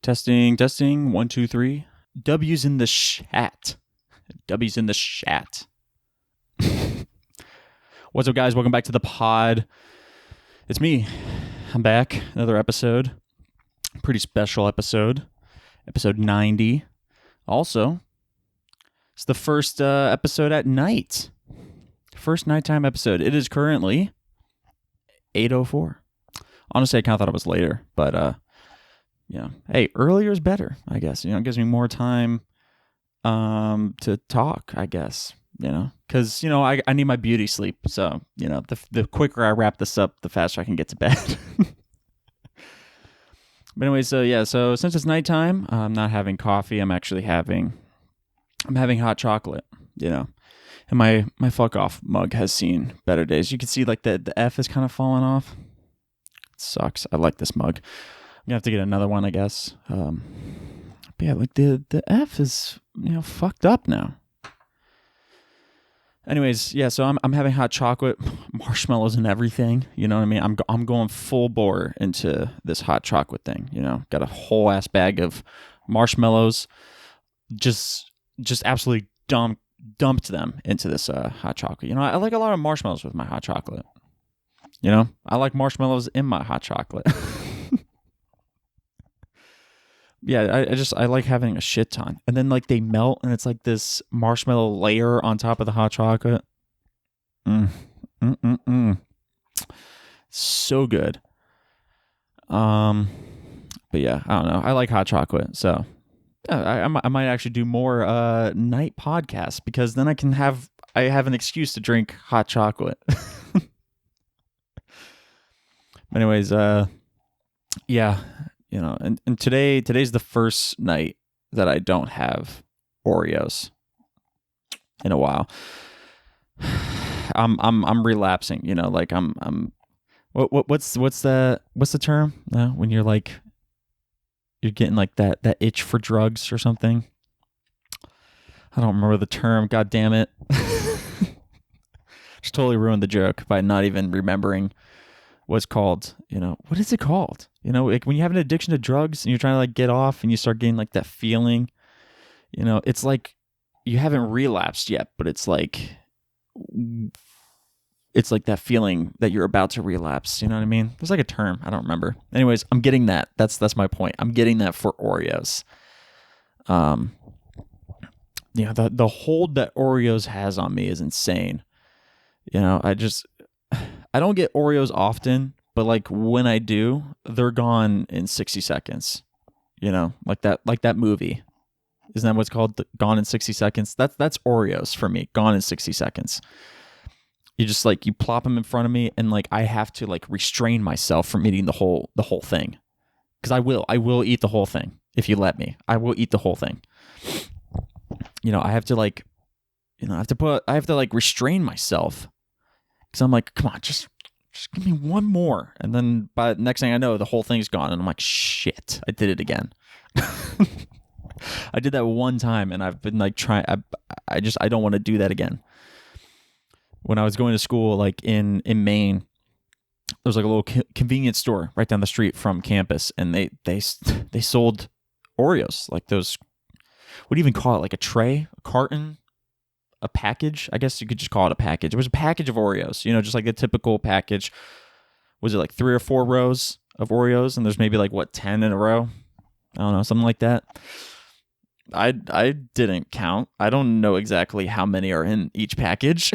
Testing, testing. 1, 2, 3. W's in the chat. W's in the chat. What's up, guys? Welcome back to the pod. It's me. I'm back. Another episode. Pretty special episode. Episode 90. Also, it's the first episode at night. First nighttime episode. It is currently 8:04. Honestly, I kind of thought it was later, but hey, earlier is better, I guess. It gives me more time to talk, I guess, because, I need my beauty sleep. So, the quicker I wrap this up, the faster I can get to bed. But anyway, so since it's nighttime, I'm not having coffee. I'm having hot chocolate, and my fuck off mug has seen better days. You can see like the F is kind of falling off. It sucks. I like this mug. I'm gonna have to get another one, I guess. But yeah, like the F is fucked up now. Anyways, yeah, so I'm having hot chocolate, marshmallows and everything. You know what I mean? I'm going full bore into this hot chocolate thing. Got a whole ass bag of marshmallows. Just absolutely dumped them into this hot chocolate. I like a lot of marshmallows with my hot chocolate. I like marshmallows in my hot chocolate. Yeah, I like having a shit ton. And then like they melt and it's like this marshmallow layer on top of the hot chocolate. So good. But yeah, I don't know. I like hot chocolate. So yeah, I might actually do more night podcasts because then I have an excuse to drink hot chocolate. Anyways, yeah. And today's the first night that I don't have Oreos in a while. I'm relapsing, like I'm what's the term when you're like you're getting like that itch for drugs or something. I don't remember the term. God damn it. Just totally ruined the joke by not even remembering what's called, what is it called? Like when you have an addiction to drugs and you're trying to like get off and you start getting like that feeling, it's like you haven't relapsed yet, but it's like that feeling that you're about to relapse. You know what I mean? There's like a term. I don't remember. Anyways, I'm getting that. That's my point. I'm getting that for Oreos. The hold that Oreos has on me is insane. I don't get Oreos often, but like when I do, they're gone in 60 seconds. Like that movie. Isn't that what's called? Gone in 60 seconds? That's Oreos for me. Gone in 60 seconds. You just like you plop them in front of me and like I have to like restrain myself from eating the whole thing. Cuz I will eat the whole thing if you let me. I will eat the whole thing. I have to like I have to like restrain myself. Because I'm like, come on, just give me one more. And then by the next thing I know, the whole thing's gone. And I'm like, shit, I did it again. I did that one time and I've been like trying. I don't want to do that again. When I was going to school, like in Maine, there was like a little convenience store right down the street from campus. And they sold Oreos, like those, what do you even call it? Like a tray, a carton? A package, I guess you could just call it a package. It was a package of Oreos, just like a typical package. Was it like 3 or 4 rows of Oreos? And there's maybe like 10 in a row? I don't know, something like that. I didn't count. I don't know exactly how many are in each package.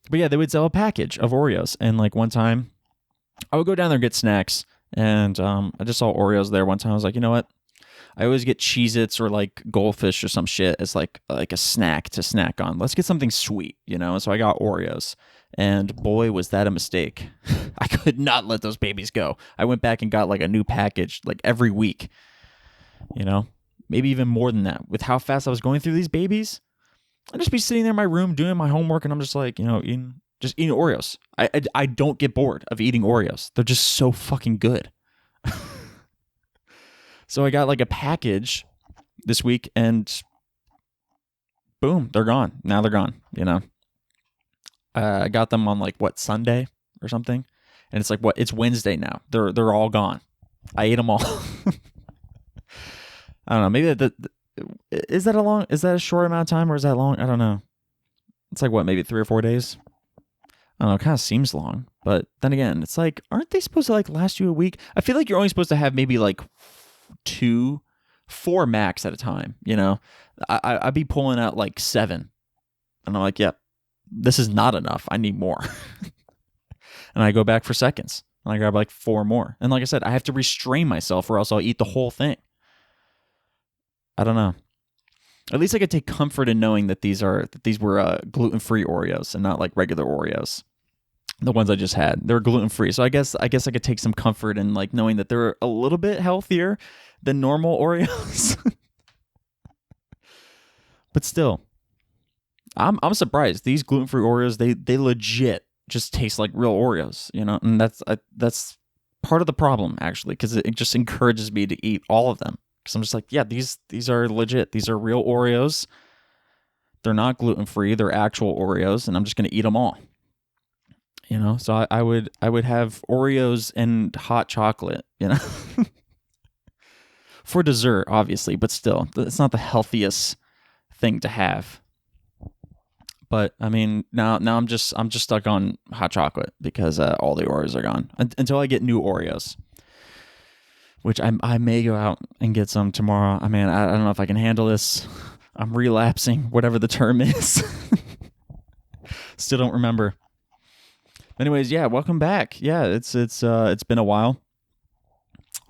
But yeah, they would sell a package of Oreos. And like one time, I would go down there and get snacks. And I just saw Oreos there one time. I was like, you know what? I always get Cheez-Its or like Goldfish or some shit as like a snack to snack on. Let's get something sweet, So I got Oreos. And boy, was that a mistake. I could not let those babies go. I went back and got like a new package like every week. Maybe even more than that. With how fast I was going through these babies, I'd just be sitting there in my room doing my homework and I'm just like, eating Oreos. I don't get bored of eating Oreos. They're just so fucking good. So I got like a package this week and boom, they're gone. Now they're gone, I got them on like Sunday or something. And it's like it's Wednesday now. They're all gone. I ate them all. I don't know. Maybe is that a short amount of time or is that long? I don't know. It's like what, maybe 3 or 4 days? I don't know. It kind of seems long, but then again, it's like, aren't they supposed to like last you a week? I feel like you're only supposed to have maybe like 2, 4 max at a time. You know, I'd be pulling out like 7, and I'm like, yep, this is not enough. I need more. And I go back for seconds, and I grab like 4 more. And like I said, I have to restrain myself, or else I'll eat the whole thing. I don't know. At least I could take comfort in knowing that these were gluten-free Oreos and not like regular Oreos. The ones I just had, they were gluten-free. So I guess I could take some comfort in like knowing that they're a little bit healthier than normal Oreos. But still, I'm surprised. These gluten-free Oreos, they legit just taste like real Oreos, you know? And that's part of the problem actually, because it just encourages me to eat all of them. Because I'm just like, yeah, these are legit. These are real Oreos. They're not gluten-free. They're actual Oreos, and I'm just going to eat them all. You know, so I would have Oreos and hot chocolate, you know, for dessert, obviously, but still, it's not the healthiest thing to have. But I mean, now I'm just stuck on hot chocolate because all the Oreos are gone until I get new Oreos, which I may go out and get some tomorrow. I mean, I don't know if I can handle this. I'm relapsing, whatever the term is. Still don't remember. Anyways, yeah, welcome back. Yeah, it's been a while.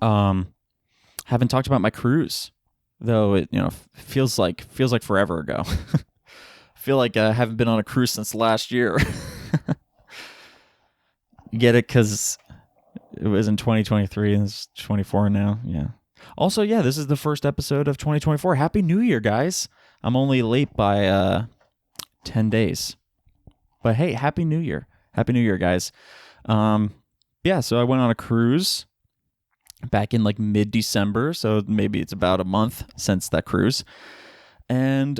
Haven't talked about my cruise, though. It feels like forever ago. I feel like I haven't been on a cruise since last year. Get it? Because it was in 2023 and it's 24 now. Yeah. Also, yeah, this is the first episode of 2024. Happy New Year, guys. I'm only late by 10 days. But hey, Happy New Year. Happy New Year, guys. Yeah, so I went on a cruise back in like mid-December, so maybe it's about a month since that cruise. And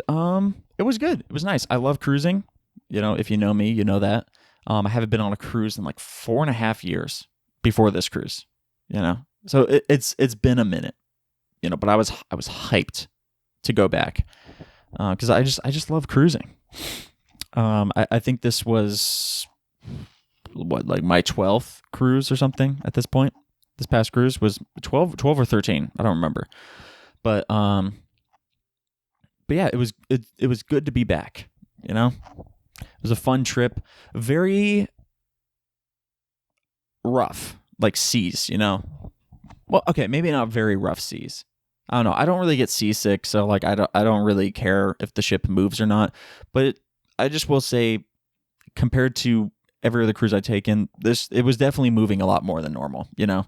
it was good. It was nice. I love cruising. You know, if you know me, you know that. I haven't been on a cruise in like 4.5 years before this cruise, you know. So it's been a minute, you know, but I was hyped to go back because I just love cruising. I think this was like my 12th cruise or something at this point. This past cruise was 12 or 13. I don't remember. But yeah, it was good to be back, you know? It was a fun trip. Very rough, like seas, you know? Well, okay, maybe not very rough seas. I don't know. I don't really get seasick, so like I don't really care if the ship moves or not. But I just will say, compared to every other cruise I've taken, it was definitely moving a lot more than normal, you know?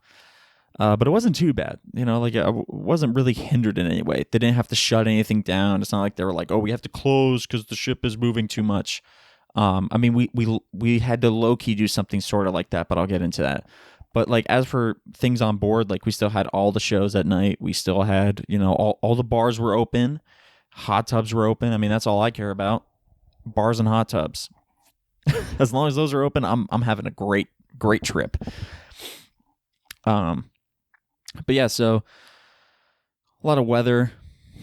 But it wasn't too bad, you know, like I wasn't really hindered in any way. They didn't have to shut anything down. It's not like they were like, oh, we have to close because the ship is moving too much. I mean, we had to low-key do something sort of like that, but I'll get into that. But like, as for things on board, like we still had all the shows at night. We still had, you know, all the bars were open. Hot tubs were open. I mean, that's all I care about. Bars and hot tubs. As long as those are open, I'm having a great trip. But yeah, so a lot of weather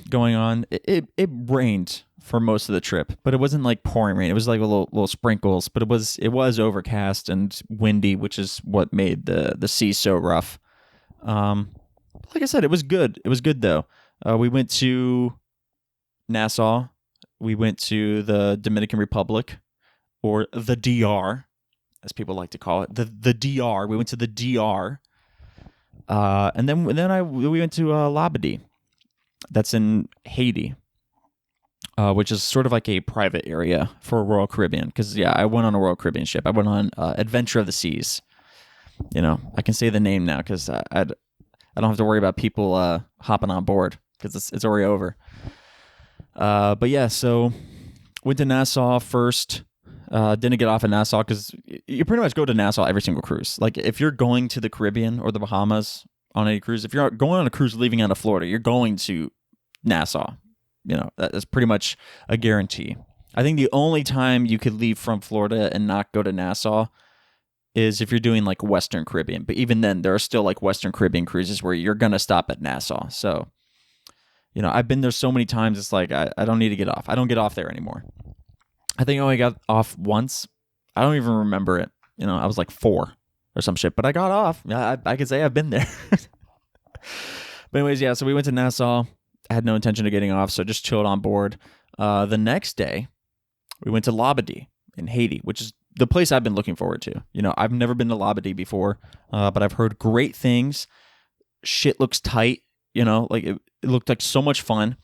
going on. It rained for most of the trip, but it wasn't like pouring rain. It was like a little sprinkles, but it was overcast and windy, which is what made the sea so rough. Like I said, it was good. It was good though. We went to Nassau. We went to the Dominican Republic, or the DR, as people like to call it. The DR. We went to the DR. And then we went to Labadee. That's in Haiti, which is sort of like a private area for Royal Caribbean. Because, yeah, I went on a Royal Caribbean ship. I went on Adventure of the Seas. You know, I can say the name now because I don't have to worry about people hopping on board because it's already over. But yeah, so went to Nassau first. Didn't get off in Nassau because you pretty much go to Nassau every single cruise. Like if you're going to the Caribbean or the Bahamas on any cruise, if you're going on a cruise leaving out of Florida, you're going to Nassau. You know, that's pretty much a guarantee. I think the only time you could leave from Florida and not go to Nassau is if you're doing like Western Caribbean. But even then, there are still like Western Caribbean cruises where you're going to stop at Nassau. So You know, I've been there so many times. It's like, I don't need to get off. I don't get off there anymore. I think I only got off once. I don't even remember it. You know, I was like 4 or some shit, but I got off. I could say I've been there. But anyways, yeah, so we went to Nassau. I had no intention of getting off, so just chilled on board. The next day, we went to Labadee in Haiti, which is the place I've been looking forward to. You know, I've never been to Labadee before, but I've heard great things. Shit looks tight, you know, like it looked like so much fun.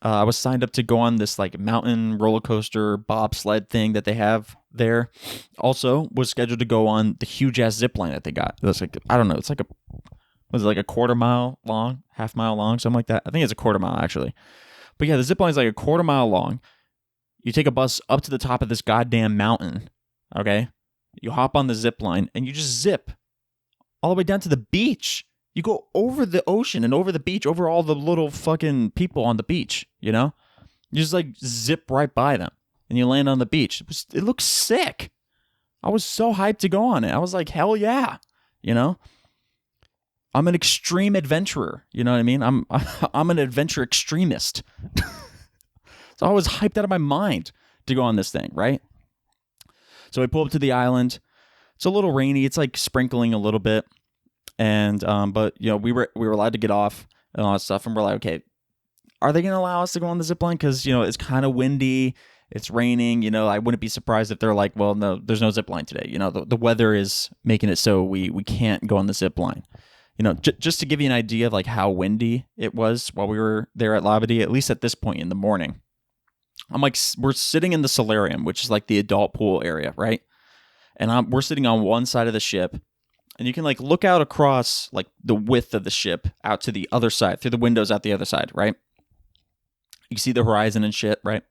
I was signed up to go on this like mountain roller coaster bobsled thing that they have there. Also was scheduled to go on the huge ass zip line that they got. It was like, I don't know, it's like was it like a quarter mile long, half mile long, something like that? I think it's a quarter mile actually. But yeah, the zip line is like a quarter mile long. You take a bus up to the top of this goddamn mountain, okay? You hop on the zip line and you just zip all the way down to the beach. You go over the ocean and over the beach, over all the little fucking people on the beach, you know? You just like zip right by them and you land on the beach. It looks sick. I was so hyped to go on it. I was like, hell yeah, you know? I'm an extreme adventurer, you know what I mean? I'm an adventure extremist. So I was hyped out of my mind to go on this thing, right? So we pull up to the island. It's a little rainy. It's like sprinkling a little bit. And but you know, we were allowed to get off and all that stuff, and we're like, okay, are they gonna allow us to go on the zip line? Because you know it's kind of windy, it's raining. You know, I wouldn't be surprised if they're like, well, no, there's no zip line today. You know, the weather is making it so we can't go on the zip line. You know, just to give you an idea of like how windy it was while we were there at Labadee, at least at this point in the morning. I'm like, we're sitting in the solarium, which is like the adult pool area, right? And we're sitting on one side of the ship. And you can like look out across like the width of the ship out to the other side, through the windows out the other side, right? You can see the horizon and shit, right?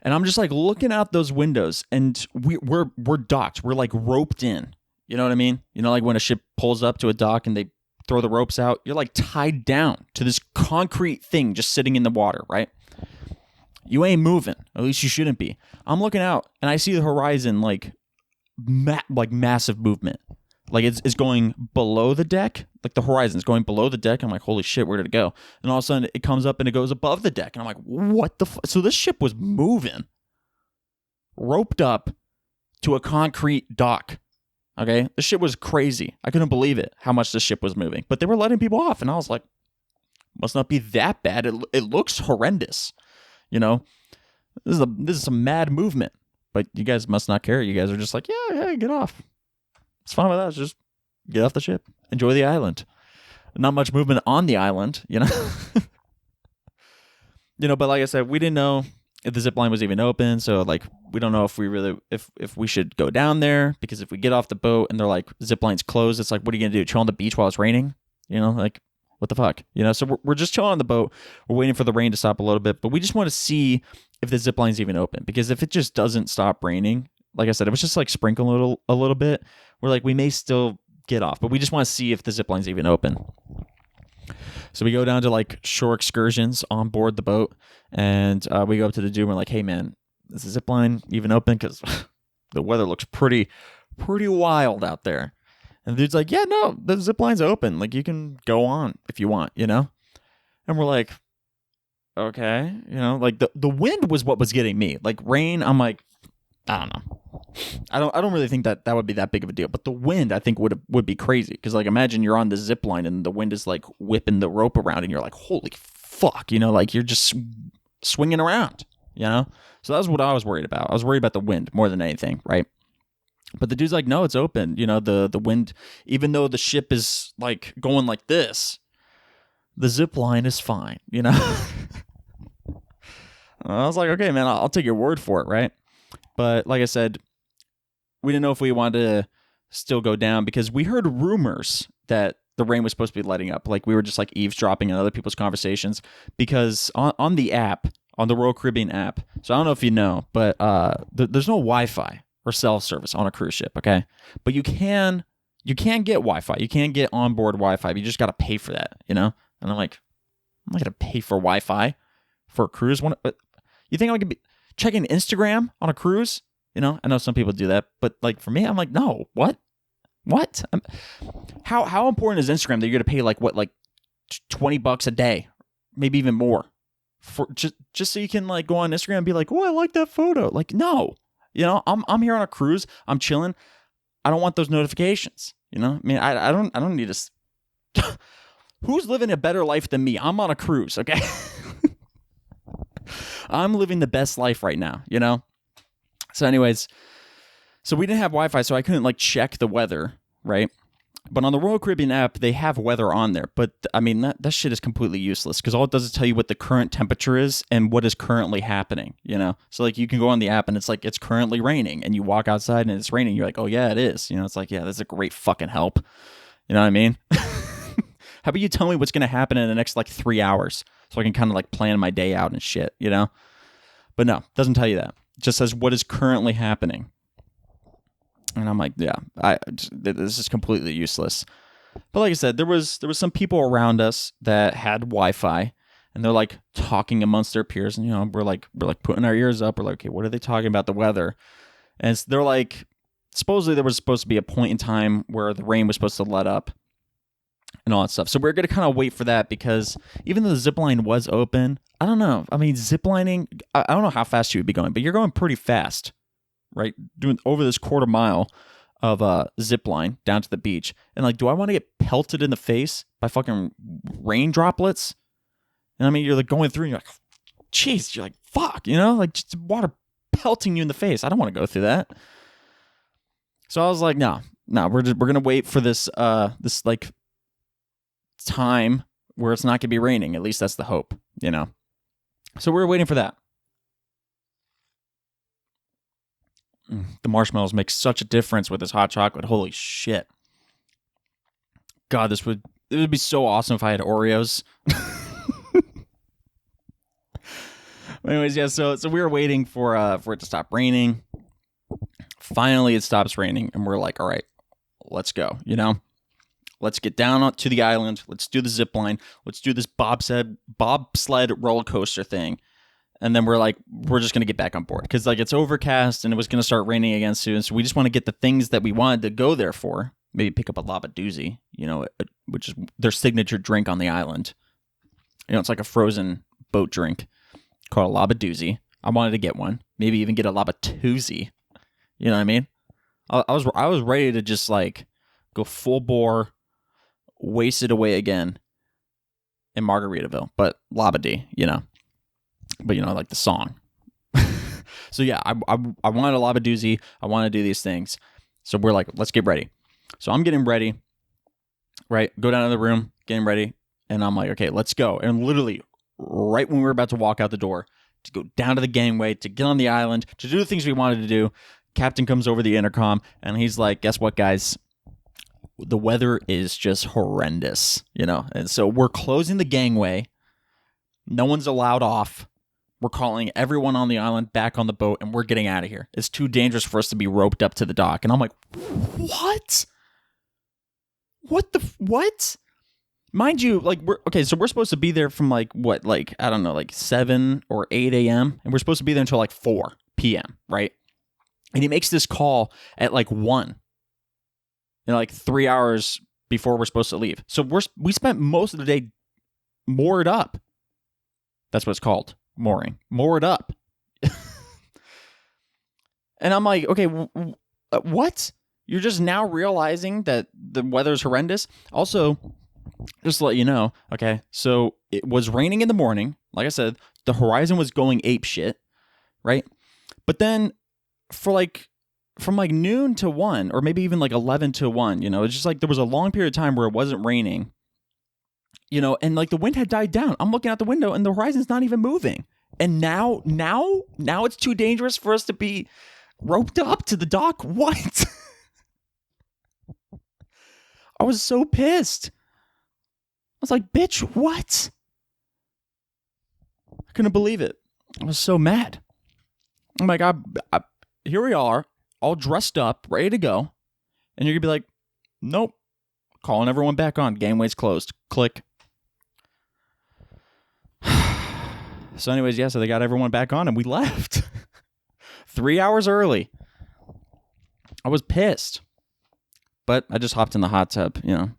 And I'm just like looking out those windows, and we're docked. We're like roped in. You know what I mean? You know, like when a ship pulls up to a dock and they throw the ropes out, you're like tied down to this concrete thing just sitting in the water, right? You ain't moving. At least you shouldn't be. I'm looking out and I see the horizon like massive movement. Like it's going below the deck, like the horizon's going below the deck. I'm like, holy shit, where did it go? And all of a sudden it comes up and it goes above the deck. And I'm like, what the fuck? So this ship was moving, roped up to a concrete dock. Okay, this shit was crazy. I couldn't believe it, how much this ship was moving. But they were letting people off. And I was like, must not be that bad. It looks horrendous. You know, this is some mad movement. But you guys must not care. You guys are just like, yeah, get off. It's fine with us. Just get off the ship. Enjoy the island. Not much movement on the island, you know? You know, but like I said, we didn't know if the zip line was even open. So like, we don't know if we really, if we should go down there, because if we get off the boat and they're like, zip line's closed, it's like, what are you going to do? Chill on the beach while it's raining? You know, like, what the fuck? You know, so we're just chilling on the boat. We're waiting for the rain to stop a little bit, but we just want to see if the zip line's even open, because if it just doesn't stop raining, like I said, it was just like sprinkling a little bit. We're like, we may still get off, but we just want to see if the zip line's even open. So we go down to like shore excursions on board the boat, and we go up to the dude and we're like, hey man, is the zip line even open? Because the weather looks pretty wild out there. And the dude's like, yeah, no, the zip line's open. Like, you can go on if you want, you know? And we're like, okay, you know, like the wind was what was getting me. Like rain, I'm like, I don't know. I don't really think that would be that big of a deal. But the wind, I think, would be crazy. Because like, imagine you're on the zip line and the wind is like whipping the rope around and you're like, holy fuck, you know, like you're just swinging around, you know? So that was what I was worried about. I was worried about the wind more than anything, right? But the dude's like, no, it's open. You know, the wind, even though the ship is like going like this, the zip line is fine, you know? I was like, okay, man, I'll take your word for it, right? But like I said, we didn't know if we wanted to still go down, because we heard rumors that the rain was supposed to be letting up. Like we were just like eavesdropping on other people's conversations, because on the app, on the Royal Caribbean app, so I don't know if you know, but there's no Wi-Fi or cell service on a cruise ship, okay? But you can get Wi-Fi. You can get onboard Wi-Fi. But you just got to pay for that, you know? And I'm like, I'm not going to pay for Wi-Fi for a cruise. You think I'm going to be checking Instagram on a cruise? You know, I know some people do that, but like for me, I'm like, no, what? How important is Instagram that you're going to pay like $20 a day maybe even more, for just so you can like go on Instagram and be like, oh, I like that photo. Like, no, I'm here on a cruise. I'm chilling. I don't want those notifications. I mean, I don't need to. Who's living a better life than me? I'm on a cruise, okay? I'm living the best life right now, So anyways, so we didn't have Wi-Fi, so I couldn't like check the weather, right? But on the Royal Caribbean app, they have weather on there. But I mean, that shit is completely useless because all it does is tell you what the current temperature is and what is currently happening, So like you can go on the app and it's like, it's currently raining, and you walk outside and it's raining. You're like, oh yeah, it is. It's like, yeah, that's a great fucking help. You know what I mean? How about you tell me what's going to happen in the next like 3 hours so I can kind of like plan my day out and shit, But no, it doesn't tell you that. It just says what is currently happening. And I'm like, yeah, this is completely useless. But like I said, there was some people around us that had Wi-Fi, and they're like talking amongst their peers, and we're like putting our ears up. We're like, okay, what are they talking about the weather? And they're like, supposedly there was supposed to be a point in time where the rain was supposed to let up and all that stuff. So we're gonna kind of wait for that, because even though the zip line was open, I don't know. I mean, zip lining, I don't know how fast you would be going, but you're going pretty fast. Right, doing over this quarter mile of zip line down to the beach, and like, do I want to get pelted in the face by fucking rain droplets? And I mean, you're like going through, and you're like, jeez, you're like, fuck, like just water pelting you in the face. I don't want to go through that. So I was like, no, we're gonna wait for this this like time where it's not gonna be raining. At least that's the hope, So we're waiting for that. The marshmallows make such a difference with this hot chocolate. Holy shit. God, it would be so awesome if I had Oreos. Anyways, yeah, so we were waiting for it to stop raining. Finally, it stops raining, and we're like, all right, let's go, Let's get down to the island. Let's do the zip line. Let's do this bobsled roller coaster thing. And then we're just going to get back on board because like it's overcast and it was going to start raining again soon. So we just want to get the things that we wanted to go there for. Maybe pick up a lava doozy, which is their signature drink on the island. It's like a frozen boat drink called a lava doozy. I wanted to get one. Maybe even get a lava toozy. You know what I mean? I was ready to just like go full bore, waste it away again in Margaritaville, but lava D, But I like the song. So yeah, I wanted a lava doozy. I want to do these things. So we're like, let's get ready. So I'm getting ready, right? Go down to the room, getting ready. And I'm like, okay, let's go. And literally right when we were about to walk out the door, to go down to the gangway, to get on the island, to do the things we wanted to do, Captain comes over the intercom and he's like, guess what, guys? The weather is just horrendous, And so we're closing the gangway. No one's allowed off. We're calling everyone on the island back on the boat, and we're getting out of here. It's too dangerous for us to be roped up to the dock. And I'm like, what? What? Mind you, like, so we're supposed to be there from I don't know, 7 or 8 a.m. And we're supposed to be there until 4 p.m., right? And he makes this call at 1, 3 hours before we're supposed to leave. So we spent most of the day moored up. That's what it's called. Moored up. And I'm like, okay, what? You're just now realizing that the weather's horrendous? Also, just to let you know, okay, so it was raining in the morning. Like I said, the horizon was going ape shit, right? But then from noon to 1, or maybe even 11 to 1, it's just there was a long period of time where it wasn't raining. And the wind had died down. I'm looking out the window and the horizon's not even moving. And now it's too dangerous for us to be roped up to the dock. What? I was so pissed. I was like, bitch, what? I couldn't believe it. I was so mad. I'm like, here we are, all dressed up, ready to go. And you're going to be like, nope. Calling everyone back on. Gangway's closed. Click. So anyways, so they got everyone back on and we left 3 hours early. I was pissed, but I just hopped in the hot tub. It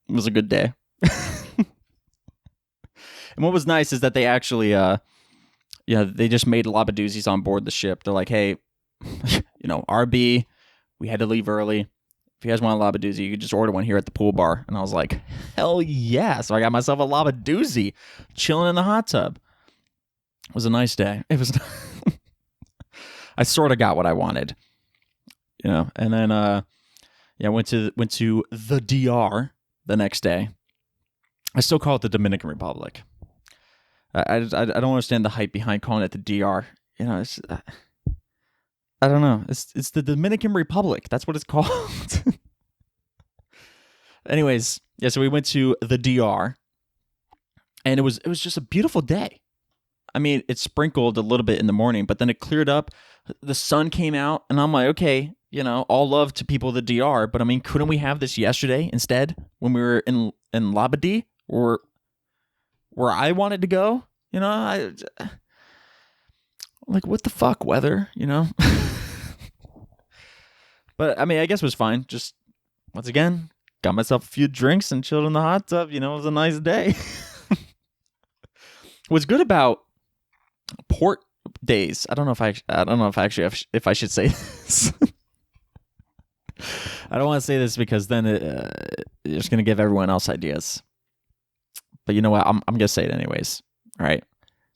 was a good day. And what was nice is that they actually, they just made labadoozies on board the ship. They're like, hey, RB, we had to leave early. If you guys want a labadoozie, you could just order one here at the pool bar. And I was like, hell yeah. So I got myself a labadoozie, chilling in the hot tub. It was a nice day. It was. I sort of got what I wanted, And then, went to the DR the next day. I still call it the Dominican Republic. I don't understand the hype behind calling it the DR. It's, I don't know. It's the Dominican Republic. That's what it's called. Anyways, so we went to the DR, and it was just a beautiful day. I mean, it sprinkled a little bit in the morning, but then it cleared up. The sun came out, and I'm like, okay, all love to people of the DR, but I mean, couldn't we have this yesterday instead when we were in Labadee, or where I wanted to go? Like, what the fuck, weather, But I mean, I guess it was fine. Just once again, got myself a few drinks and chilled in the hot tub. It was a nice day. What's good about port days? I don't know if I should say this. I don't want to say this because then you're just gonna give everyone else ideas. But you know what? I'm gonna say it anyways. All right.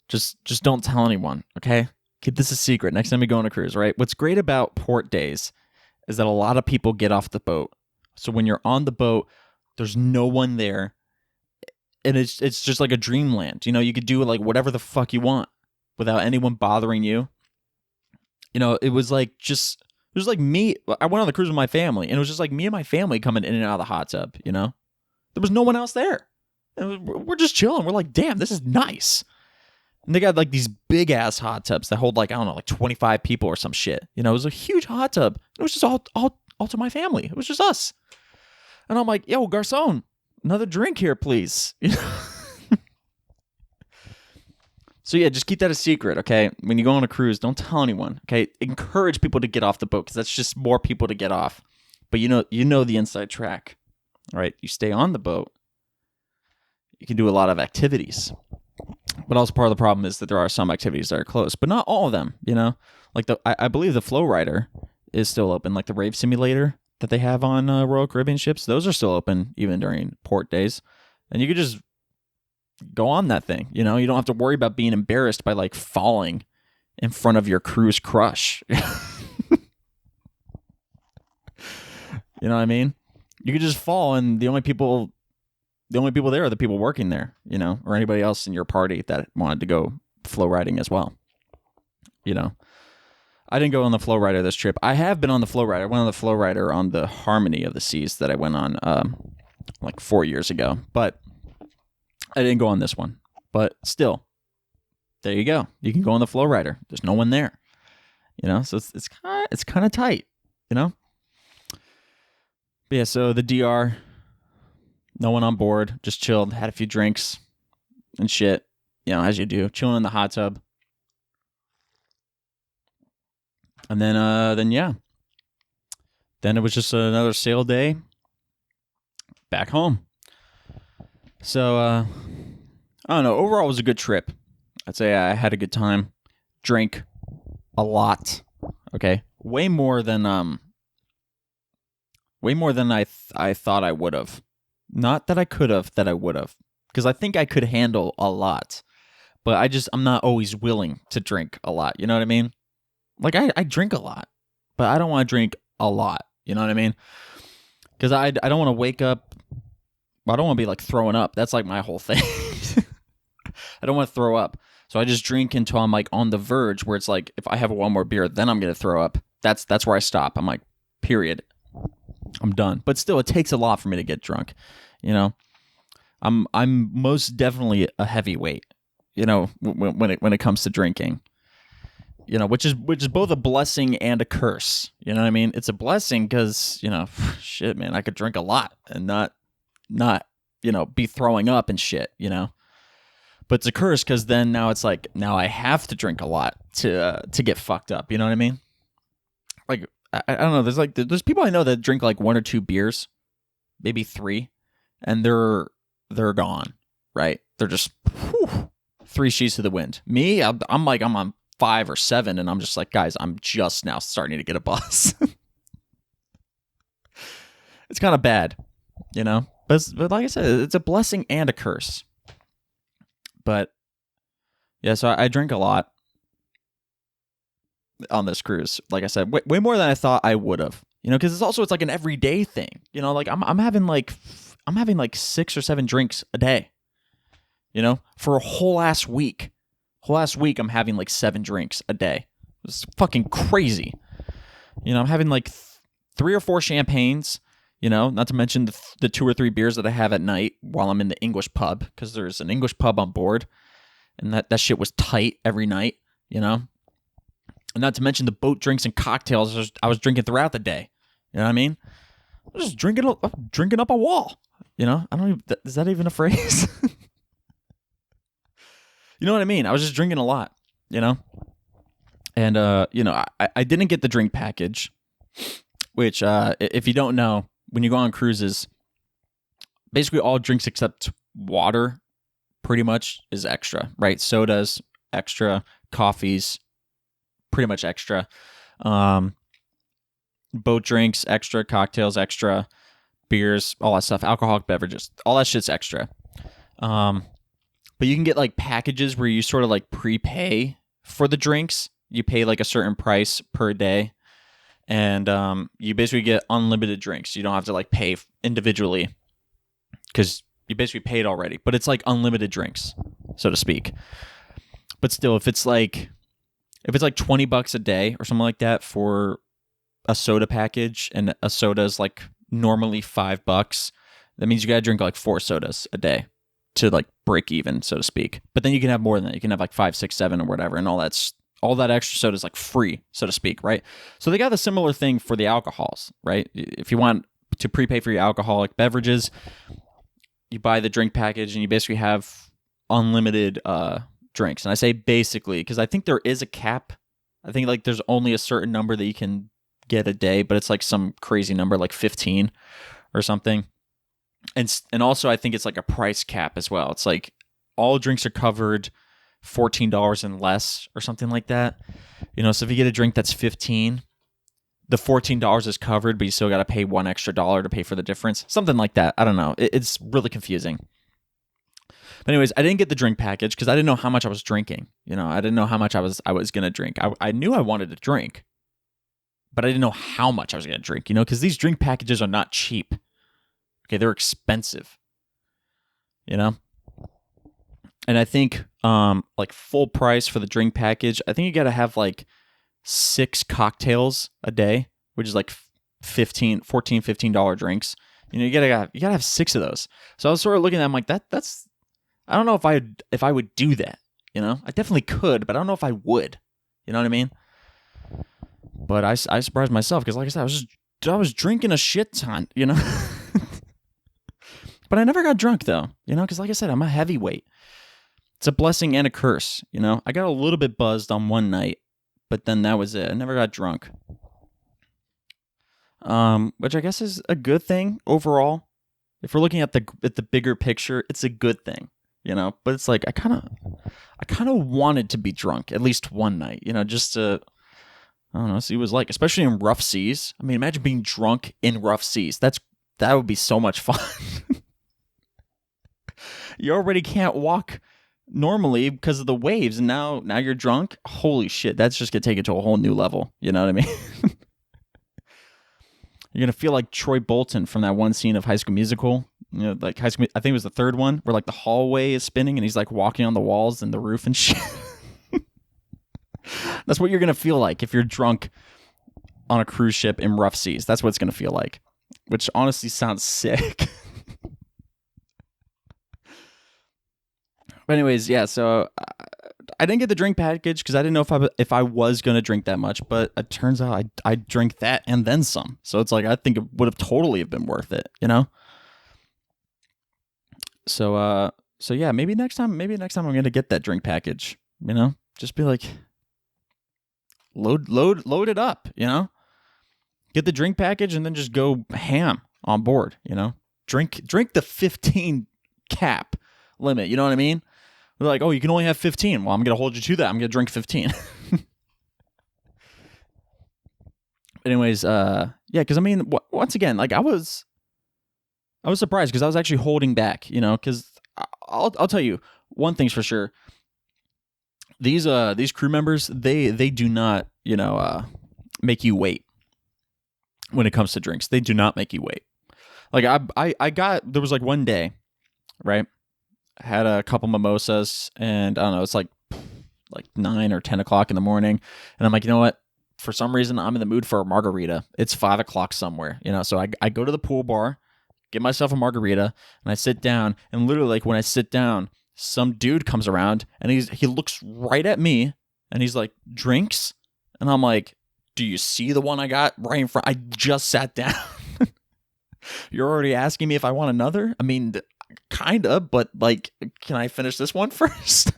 Just don't tell anyone. Okay. Keep this a secret. Next time you go on a cruise, right? What's great about port days is that a lot of people get off the boat. So when you're on the boat, there's no one there. And it's just like a dreamland. You could do like whatever the fuck you want without anyone bothering you. It was like me. I went on the cruise with my family, and it was just like me and my family coming in and out of the hot tub, There was no one else there. And we're just chilling. We're like, damn, this is nice. And they got like these big ass hot tubs that hold like, I don't know, like 25 people or some shit. It was a huge hot tub. It was just all to my family. It was just us. And I'm like, yo, garçon, another drink here, please. So yeah, just keep that a secret, okay? When you go on a cruise, don't tell anyone, okay? Encourage people to get off the boat because that's just more people to get off. But you know the inside track, right? You stay on the boat. You can do a lot of activities. But also part of the problem is that there are some activities that are closed, but not all of them, Like I believe the Flow Rider is still open, like the Rave Simulator that they have on Royal Caribbean ships. Those are still open even during port days. And you could just go on that thing, You don't have to worry about being embarrassed by like falling in front of your cruise crush. You know what I mean? You could just fall, and the only people there are the people working there, or anybody else in your party that wanted to go flow riding as well. I didn't go on the flow rider this trip. I have been on the flow rider. I went on the flow rider on the Harmony of the Seas that I went on like 4 years ago, but I didn't go on this one. But still, there you go. You can go on the flow rider. There's no one there, So it's kind of tight, But yeah, so the DR. No one on board, just chilled, had a few drinks and shit, as you do, chilling in the hot tub. And then it was just another sail day back home. So, I don't know, overall it was a good trip. I'd say I had a good time, drank a lot, okay? Way more than I thought I would have. Not that I could have, that I would have. Because I think I could handle a lot. But I'm not always willing to drink a lot. You know what I mean? Like, I drink a lot. But I don't want to drink a lot. You know what I mean? Because I don't want to wake up. I don't want to be, like, throwing up. That's, like, my whole thing. I don't want to throw up. So I just drink until I'm, like, on the verge where it's like, if I have one more beer, then I'm going to throw up. That's where I stop. I'm like, period. I'm done. But still, it takes a lot for me to get drunk. I'm most definitely a heavyweight. When it comes to drinking. Which is both a blessing and a curse. You know what I mean? It's a blessing because shit, man, I could drink a lot and not be throwing up and shit. But it's a curse because then now it's like now I have to drink a lot to get fucked up. You know what I mean? Like. I don't know. There's people I know that drink like 1 or 2 beers, maybe 3, and they're gone. right? They're just whew, 3 sheets to the wind. Me, I'm on 5 or 7, and I'm just like, guys, I'm just now starting to get a buzz. It's kind of bad, you know? But like I said, it's a blessing and a curse. But yeah, so I drink a lot on this cruise. Like I said, way more than I thought I would have. You know, because it's like an everyday thing. You know, like I'm having like 6 or 7 drinks a day. You know, for a whole last week. I'm having like 7 drinks a day. It's fucking crazy. You know, I'm having like 3 or 4 champagnes. You know, not to mention the 2 or 3 beers that I have at night while I'm in the English pub, because there's an English pub on board, and that shit was tight every night. You know, and not to mention the boat drinks and cocktails I was drinking throughout the day. You know what I mean? I was just drinking up a wall. You know, I don't even, is that even a phrase? You know what I mean? I was just drinking a lot, you know? And, you know, I didn't get the drink package, which, if you don't know, when you go on cruises, basically all drinks except water pretty much is extra, right? Sodas, extra. Coffees, pretty much extra. Boat drinks, extra. Cocktails, extra. Beers, all that stuff. Alcoholic beverages, all that shit's extra. But you can get like packages where you sort of like prepay for the drinks. You pay like a certain price per day, and you basically get unlimited drinks. You don't have to like pay individually because you basically paid already. But it's like unlimited drinks, so to speak. But still, if it's like $20 a day or something like that for a soda package, and a soda is like normally $5, that means you gotta drink like 4 sodas a day to like break even, so to speak. But then you can have more than that. You can have like 5, 6, 7 or whatever, and all that extra soda is like free, so to speak, right? So they got a similar thing for the alcohols, right? If you want to prepay for your alcoholic beverages, you buy the drink package and you basically have unlimited drinks. And I say basically because I think there is a cap. I think like there's only a certain number that you can get a day, but it's like some crazy number, like 15 or something. And also I think it's like a price cap as well. It's like all drinks are covered $14 and less or something like that. You know, so if you get a drink that's 15, the $14 is covered, but you still got to pay $1 extra to pay for the difference. Something like that. I don't know. It's really confusing. But anyways, I didn't get the drink package because I didn't know how much I was drinking. You know, I didn't know how much I was going to drink. I knew I wanted to drink, but I didn't know how much I was going to drink, you know, because these drink packages are not cheap. Okay, they're expensive, you know? And I think like full price for the drink package, I think you got to have like 6 cocktails a day, which is like $15 drinks. You know, you gotta have 6 of those. So I was sort of looking at them like that's I don't know if I would do that, you know? I definitely could, but I don't know if I would. You know what I mean? But I surprised myself because like I said, I was drinking a shit ton, you know? But I never got drunk though, you know, because like I said, I'm a heavyweight. It's a blessing and a curse, you know. I got a little bit buzzed on one night, but then that was it. I never got drunk. Which I guess is a good thing overall. If we're looking at the bigger picture, it's a good thing, you know. But it's like I kind of wanted to be drunk at least one night, you know, just to I don't know, see what it was like, especially in rough seas. I mean, imagine being drunk in rough seas. That would be so much fun. You already can't walk normally because of the waves, and now you're drunk. Holy shit, that's just gonna take it to a whole new level. You know what I mean? You're gonna feel like Troy Bolton from that one scene of High School Musical. You know, like I think it was the third one where like the hallway is spinning and he's like walking on the walls and the roof and shit. That's what you're gonna feel like if you're drunk on a cruise ship in rough seas. That's what it's gonna feel like, which honestly sounds sick. But anyways, yeah, so I didn't get the drink package because I didn't know if I was going to drink that much, but it turns out I drank that and then some. So it's like I think it would have totally been worth it, you know? So yeah, maybe next time I'm going to get that drink package, you know? Just be like load it up, you know? Get the drink package and then just go ham on board, you know? Drink the 15 cap limit. You know what I mean? They're like, oh, you can only have 15. Well, I'm going to hold you to that. I'm going to drink 15. Anyways, yeah, because I mean, once again, like I was surprised because I was actually holding back, because I'll tell you one thing's for sure. These crew members, they do not, make you wait when it comes to drinks. They do not make you wait. Like I got, there was like one day, right? I had a couple mimosas and I don't know, it's like 9 or 10 o'clock in the morning. And I'm like, you know what? For some reason, I'm in the mood for a margarita. It's 5 o'clock somewhere, so I go to the pool bar, get myself a margarita, and I sit down. And literally, like when I sit down, some dude comes around and he looks right at me and he's like, drinks? And I'm like, do you see the one I got right in front? I just sat down. You're already asking me if I want another? I mean, kinda, but like, can I finish this one first?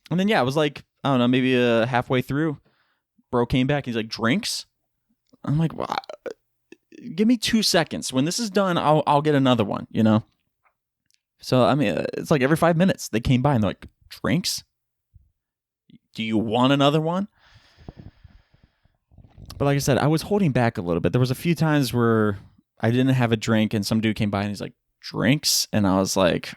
And then, yeah, I was like, I don't know, maybe halfway through, bro came back. He's like, drinks? I'm like, well, give me 2 seconds. When this is done, I'll get another one, So, I mean, it's like every 5 minutes they came by and they're like, drinks? Do you want another one? But like I said, I was holding back a little bit. There was a few times where I didn't have a drink and some dude came by and he's like, drinks? And I was like,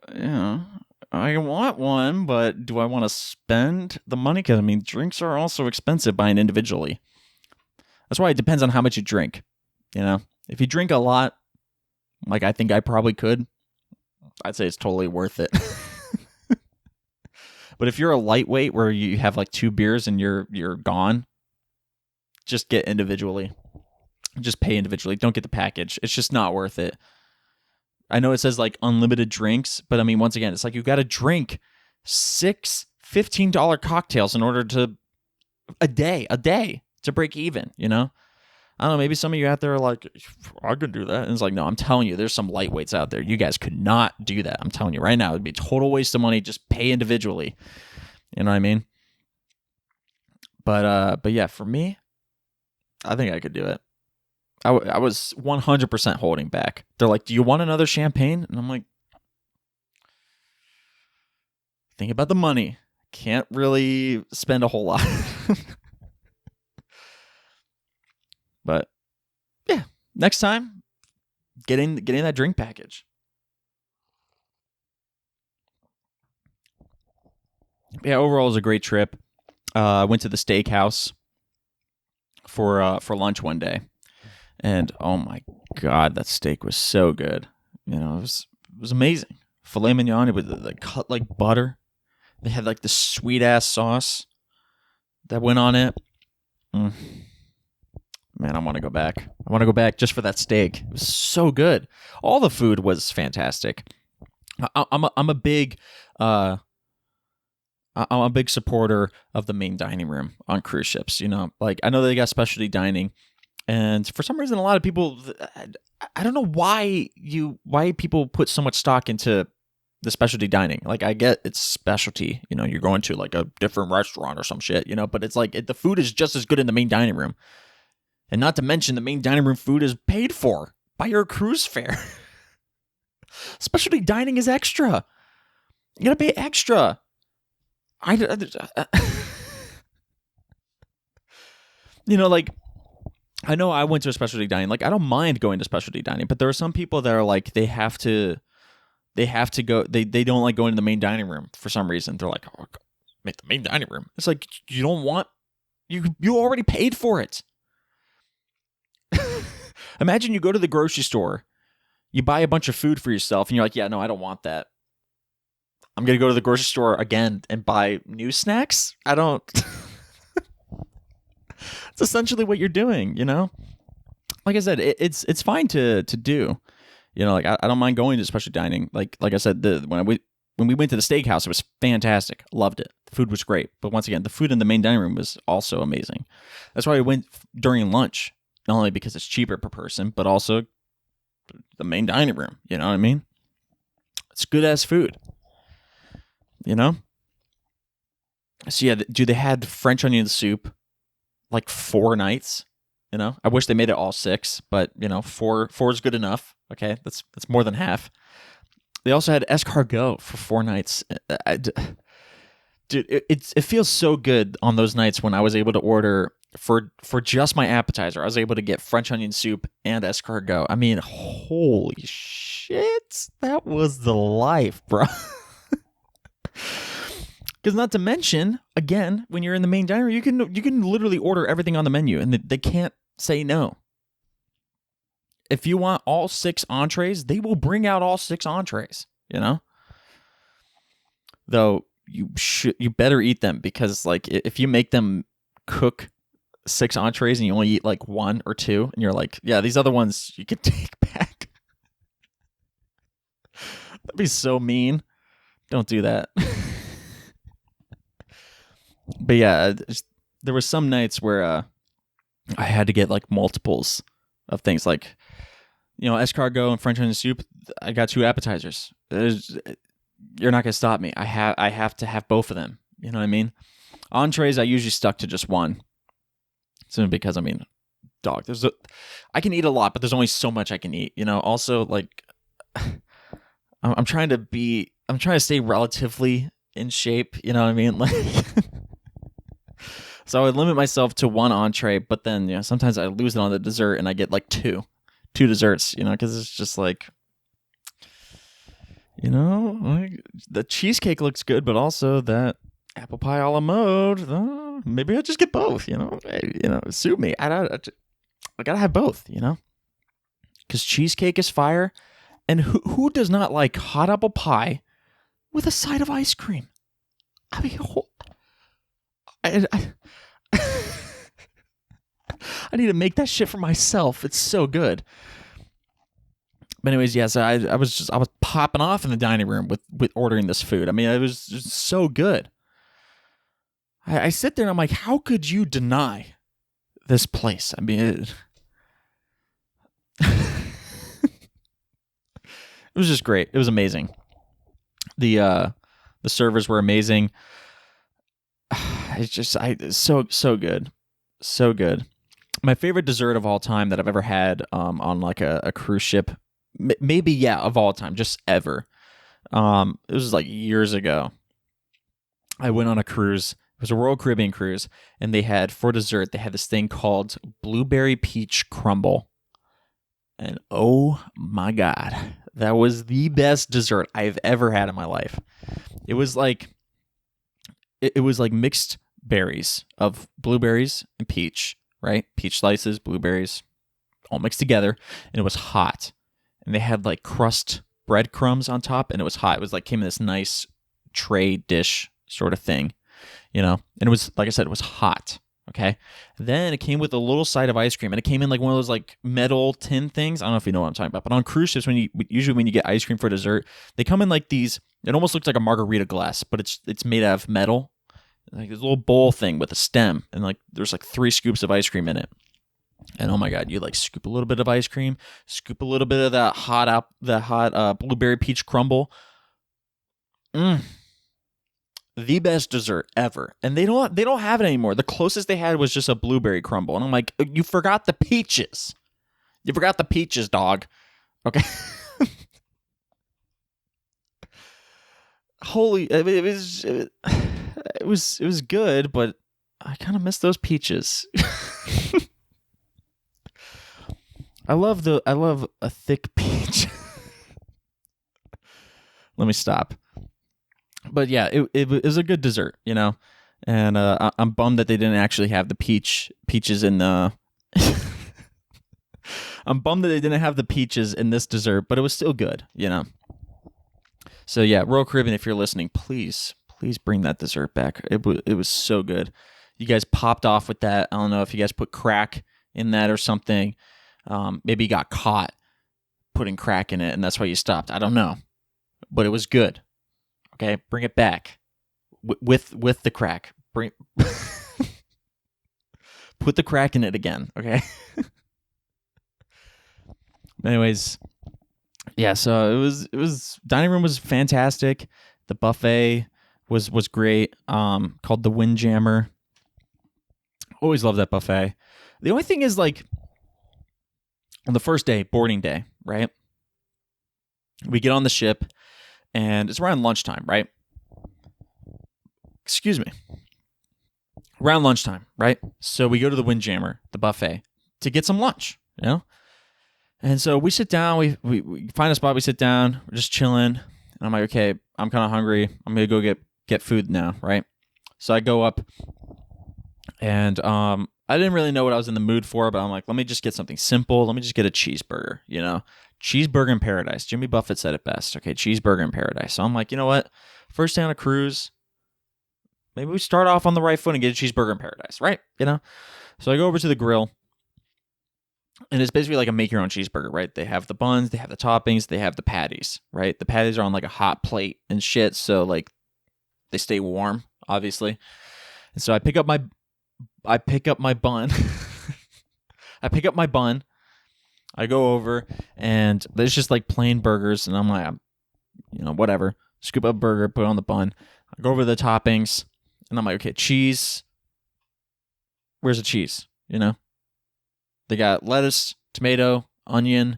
I want one, but do I want to spend the money? Because, I mean, drinks are also expensive buying individually. That's why it depends on how much you drink. If you drink a lot, like I think I probably could, I'd say it's totally worth it. But if you're a lightweight where you have like 2 beers and you're gone, just get individually. Just pay individually. Don't get the package. It's just not worth it. I know it says like unlimited drinks, but I mean, once again, it's like you got to drink 6 $15 cocktails in order to a day to break even, I don't know, maybe some of you out there are like, I could do that. And it's like, no, I'm telling you, there's some lightweights out there. You guys could not do that. I'm telling you right now, it'd be a total waste of money. Just pay individually. You know what I mean? But yeah, for me, I think I could do it. I was 100% holding back. They're like, do you want another champagne? And I'm like, think about the money. Can't really spend a whole lot. But yeah, next time, getting that drink package. Yeah, overall it was a great trip. I went to the steakhouse for lunch one day. And oh my God, that steak was so good. It was amazing. Filet mignon, it was cut like butter. They had like the sweet ass sauce that went on it. Man, I want to go back. I want to go back just for that steak. It was so good. All the food was fantastic. I'm a big supporter of the main dining room on cruise ships. Like I know they got specialty dining. And for some reason, a lot of people, I don't know why people put so much stock into the specialty dining. Like, I get it's specialty, you're going to like a different restaurant or some shit, but it's like the food is just as good in the main dining room. And not to mention the main dining room food is paid for by your cruise fare. Specialty dining is extra. You gotta pay extra. Like, I know I went to a specialty dining. Like, I don't mind going to specialty dining, but there are some people that are like, they have to go. They don't like going to the main dining room for some reason. They're like, oh, make the main dining room. It's like, you don't want, you already paid for it. Imagine you go to the grocery store, you buy a bunch of food for yourself, and you're like, yeah, no, I don't want that. I'm going to go to the grocery store again and buy new snacks? I don't. It's essentially what you're doing, Like I said, it's fine to do. Like I don't mind going to specialty dining. Like I said, when we went to the steakhouse, it was fantastic. Loved it. The food was great. But once again, the food in the main dining room was also amazing. That's why we went during lunch, not only because it's cheaper per person, but also the main dining room. You know what I mean? It's good ass food. So yeah, dude, they had French onion soup like 4 nights. I wish they made it all 6, but 4 is good enough. Okay, that's more than half. They also had escargot for 4 nights. Dude, it feels so good on those nights when I was able to order for just my appetizer. I was able to get French onion soup and escargot. I mean, holy shit, that was the life, bro. Because not to mention, again, when you're in the main diner, you can literally order everything on the menu, and they can't say no. If you want all 6 entrees, they will bring out all 6 entrees. You know, though you better eat them, because like if you make them cook 6 entrees and you only eat like 1 or 2, and you're like, yeah, these other ones you can take back. That'd be so mean. Don't do that. But yeah, there were some nights where I had to get like multiples of things, like, you know, escargot and French onion soup. I got 2 appetizers. You're not gonna stop me. I have to have both of them. You know what I mean? Entrees, I usually stuck to just 1. So because, I mean, dog, I can eat a lot, but there's only so much I can eat. You know. Also, like, I'm trying to stay relatively in shape. You know what I mean? Like. So I would limit myself to 1 entree, but then, you know, sometimes I lose it on the dessert and I get like 2 desserts, you know, because it's just like, you know, like, the cheesecake looks good, but also that apple pie a la mode, maybe I'll just get both, you know. Hey, you know, sue me. I gotta have both, you know, because cheesecake is fire, and who does not like hot apple pie with a side of ice cream? I mean, I need to make that shit for myself. It's so good. But anyways, yeah, so I was popping off in the dining room with ordering this food. I mean, it was just so good. I sit there and I'm like, how could you deny this place? I mean, it was just great. It was amazing. The servers were amazing. It's just so good. So good. My favorite dessert of all time that I've ever had on like a cruise ship, maybe, yeah, of all time, just ever. It was like years ago. I went on a cruise. It was a Royal Caribbean cruise, and they had, for dessert, they had this thing called blueberry peach crumble. And oh my God, that was the best dessert I've ever had in my life. It was like mixed berries of blueberries and peach, right? Peach slices, blueberries, all mixed together, and it was hot. And they had like crust breadcrumbs on top, and it was hot. It was like, came in this nice tray dish sort of thing, you know? And it was, like I said, it was hot. Okay. Then it came with a little side of ice cream, and it came in like one of those like metal tin things. I don't know if you know what I'm talking about, but on cruise ships, usually when you get ice cream for dessert, they come in like these. It almost looks like a margarita glass, but it's made out of metal, like this little bowl thing with a stem, and like there's like 3 scoops of ice cream in it. And oh my God, you like scoop a little bit of ice cream, scoop a little bit of that hot blueberry peach crumble. The best dessert ever. And they don't have it anymore. The closest they had was just a blueberry crumble. And I'm like, you forgot the peaches. You forgot the peaches, dog. Okay. Holy, it was good, but I kind of miss those peaches. I love a thick peach. Let me stop. But yeah, it was a good dessert, you know, and I'm bummed that they didn't actually have the peaches in the. I'm bummed that they didn't have the peaches in this dessert, but it was still good, you know. So yeah, Royal Caribbean, if you're listening, please bring that dessert back. It was so good. You guys popped off with that. I don't know if you guys put crack in that or something. Maybe you got caught putting crack in it, and that's why you stopped. I don't know, but it was good. Okay, bring it back with the crack. Put the crack in it again. Okay. Anyways, yeah. So it was dining room was fantastic. The buffet was great. Called the Windjammer. Always love that buffet. The only thing is, like, on the first day, boarding day, right? We get on the ship. and it's around lunchtime, right? Excuse me. Around lunchtime, right? So we go to the Windjammer, the buffet, to get some lunch, you know? And so we sit down, we find a spot, we sit down, we're just chilling. And I'm like, okay, I'm kind of hungry. I'm going to go get food now, right? So I go up, and I didn't really know what I was in the mood for, but I'm like, let me just get something simple. Let me just get a cheeseburger, you know? Cheeseburger in paradise. Jimmy Buffett said it best. Okay, cheeseburger in paradise. So I'm like, you know what? First day on a cruise, maybe we start off on the right foot and get a cheeseburger in paradise, right? You know? So I go over to the grill, and it's basically like a make your own cheeseburger, right? They have the buns, they have the toppings, they have the patties, right? The patties are on like a hot plate and shit, so like they stay warm, obviously. And so I pick up my bun. I pick up my bun. I go over, and there's just like plain burgers, and I'm like, whatever. Scoop up a burger, put it on the bun. I go over to the toppings, and I'm like, okay, cheese. Where's the cheese? You know? They got lettuce, tomato, onion,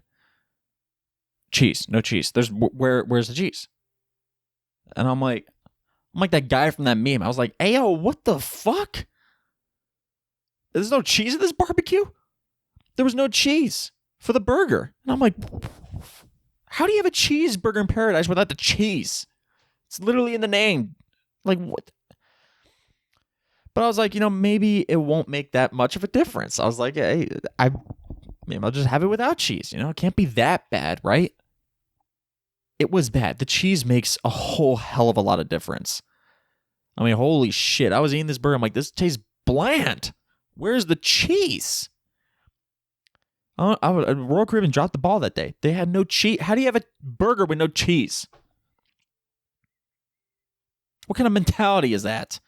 cheese. No cheese. Where's the cheese? And I'm like that guy from that meme. I was like, "Ayo, what the fuck? There's no cheese in this barbecue? There was no cheese for the burger." And I'm like, how do you have a cheeseburger in paradise without the cheese? It's literally in the name. Like, what? But I was like, maybe it won't make that much of a difference. I was like, hey, maybe I'll just have it without cheese. It can't be that bad, right? It was bad. The cheese makes a whole hell of a lot of difference. I mean, holy shit. I was eating this burger. I'm like, this tastes bland. Where's the cheese? Royal Caribbean dropped the ball that day. They had no cheese. How do you have a burger with no cheese? What kind of mentality is that?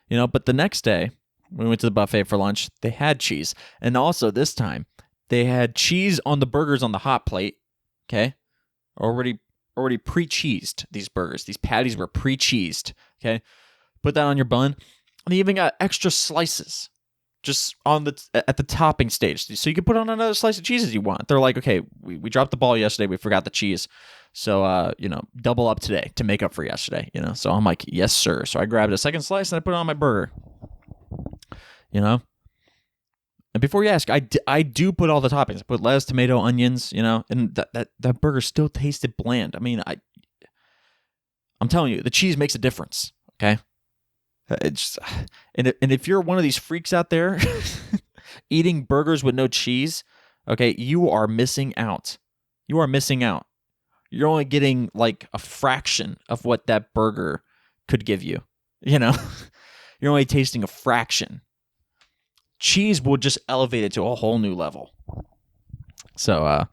But the next day, we went to the buffet for lunch. They had cheese. And also this time, they had cheese on the burgers on the hot plate. Okay? Already pre-cheesed, these burgers. These patties were pre-cheesed. Okay? Put that on your bun. And they even got extra slices just at the topping stage. So you can put on another slice of cheese as you want. They're like, okay, we dropped the ball yesterday. We forgot the cheese. So, double up today to make up for yesterday, So I'm like, yes, sir. So I grabbed a second slice and I put it on my burger, And before you ask, I do put all the toppings. I put lettuce, tomato, onions, and that burger still tasted bland. I mean, I'm telling you, the cheese makes a difference, okay? And if you're one of these freaks out there eating burgers with no cheese, okay, you are missing out. You are missing out. You're only getting like a fraction of what that burger could give you. You're only tasting a fraction. Cheese will just elevate it to a whole new level. So,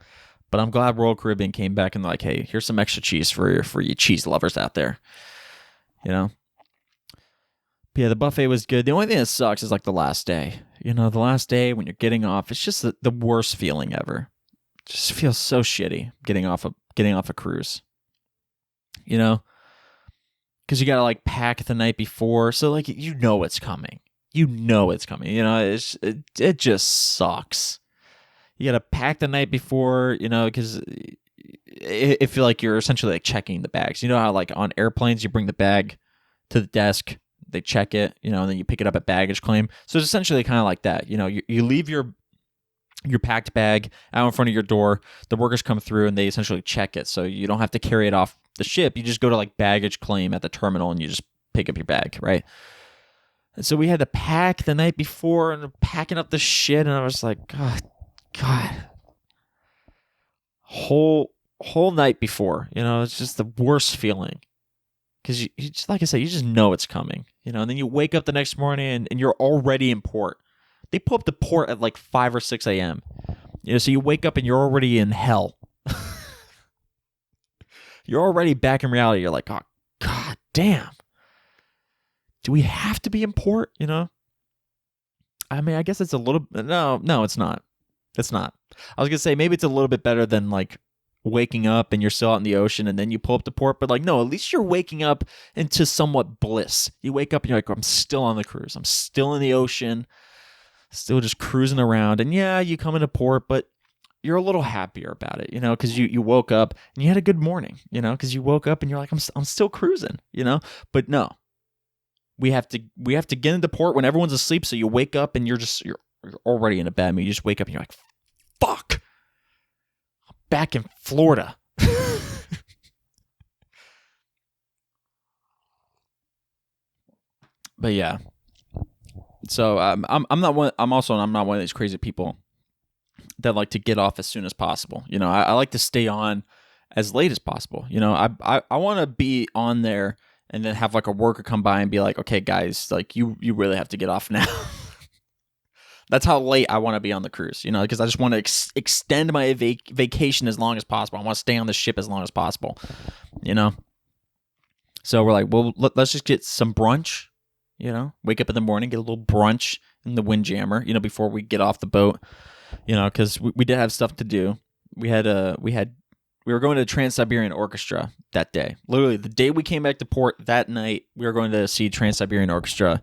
but I'm glad Royal Caribbean came back and like, hey, here's some extra cheese for you cheese lovers out there. But yeah, the buffet was good. The only thing that sucks is like the last day. The last day when you're getting off, it's just the worst feeling ever. It just feels so shitty getting off a cruise. Because you gotta like pack the night before, so like it's coming. It's coming. It just sucks. You gotta pack the night before, because it feel like you're essentially like checking the bags. You know how like on airplanes you bring the bag to the desk. They check it, and then you pick it up at baggage claim. So it's essentially kind of like that. You leave your packed bag out in front of your door. The workers come through and they essentially check it. So you don't have to carry it off the ship. You just go to like baggage claim at the terminal and you just pick up your bag, right? And so we had to pack the night before and packing up the shit. And I was like, God. Whole night before, it's just the worst feeling. Because you just, like I said, you just know it's coming, and then you wake up the next morning and you're already in port. They pull up the port at like 5 or 6 a.m. So you wake up and you're already in hell. You're already back in reality. You're like, oh, God damn. Do we have to be in port, I mean, I guess it's a little... No, it's not. It's not. I was going to say, maybe it's a little bit better than like waking up and you're still out in the ocean and then you pull up to port, but like, no, at least you're waking up into somewhat bliss. You wake up and you're like, I'm still on the cruise. I'm still in the ocean, still just cruising around. And yeah, you come into port, but you're a little happier about it, because you woke up and you had a good morning, because you woke up and you're like, I'm still cruising, But no, we have to get into port when everyone's asleep. So you wake up and you're already in a bad mood. You just wake up and you're like, fuck, I'm back in Florida. But yeah, so I'm not one. I'm not one of these crazy people that like to get off as soon as possible. I like to stay on as late as possible. I want to be on there and then have like a worker come by and be like, okay, guys, like you really have to get off now. That's how late I want to be on the cruise, because I just want to extend my vacation as long as possible. I want to stay on the ship as long as possible, So we're like, well, let's just get some brunch. Wake up in the morning, get a little brunch in the Windjammer, before we get off the boat, because we did have stuff to do. We were going to the Trans-Siberian Orchestra that day. Literally, the day we came back to port that night, we were going to see Trans-Siberian Orchestra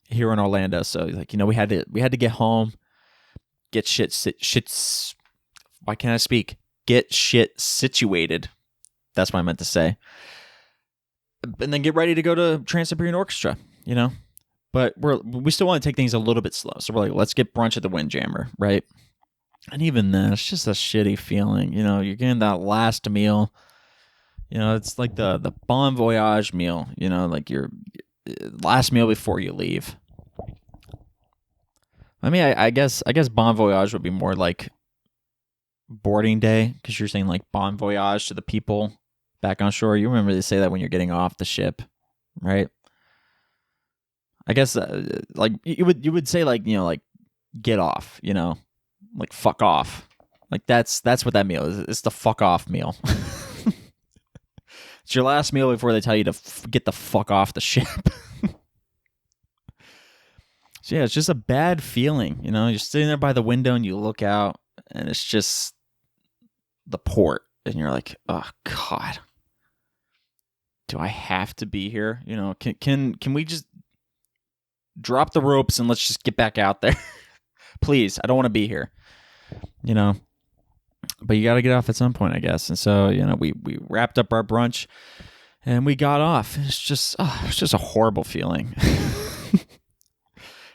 here in Orlando. So, like, we had to get home, get why can't I speak? Get shit situated. That's what I meant to say. And then get ready to go to Trans-Siberian Orchestra, But we still want to take things a little bit slow. So we're like, let's get brunch at the Windjammer, right? And even then, it's just a shitty feeling. You're getting that last meal. It's like the Bon Voyage meal, like your last meal before you leave. I mean, I guess Bon Voyage would be more like boarding day, because you're saying like Bon Voyage to the people back on shore. You remember they say that when you're getting off the ship, right? I guess like you would say like, like get off, like fuck off. Like that's what that meal is. It's the fuck off meal. It's your last meal before they tell you to get the fuck off the ship. So yeah, it's just a bad feeling, You're sitting there by the window and you look out and it's just the port, and you're like, oh God, do I have to be here? Can we just drop the ropes and let's just get back out there? Please, I don't want to be here. But you got to get off at some point, I guess. And so, we wrapped up our brunch and we got off. It's just a horrible feeling.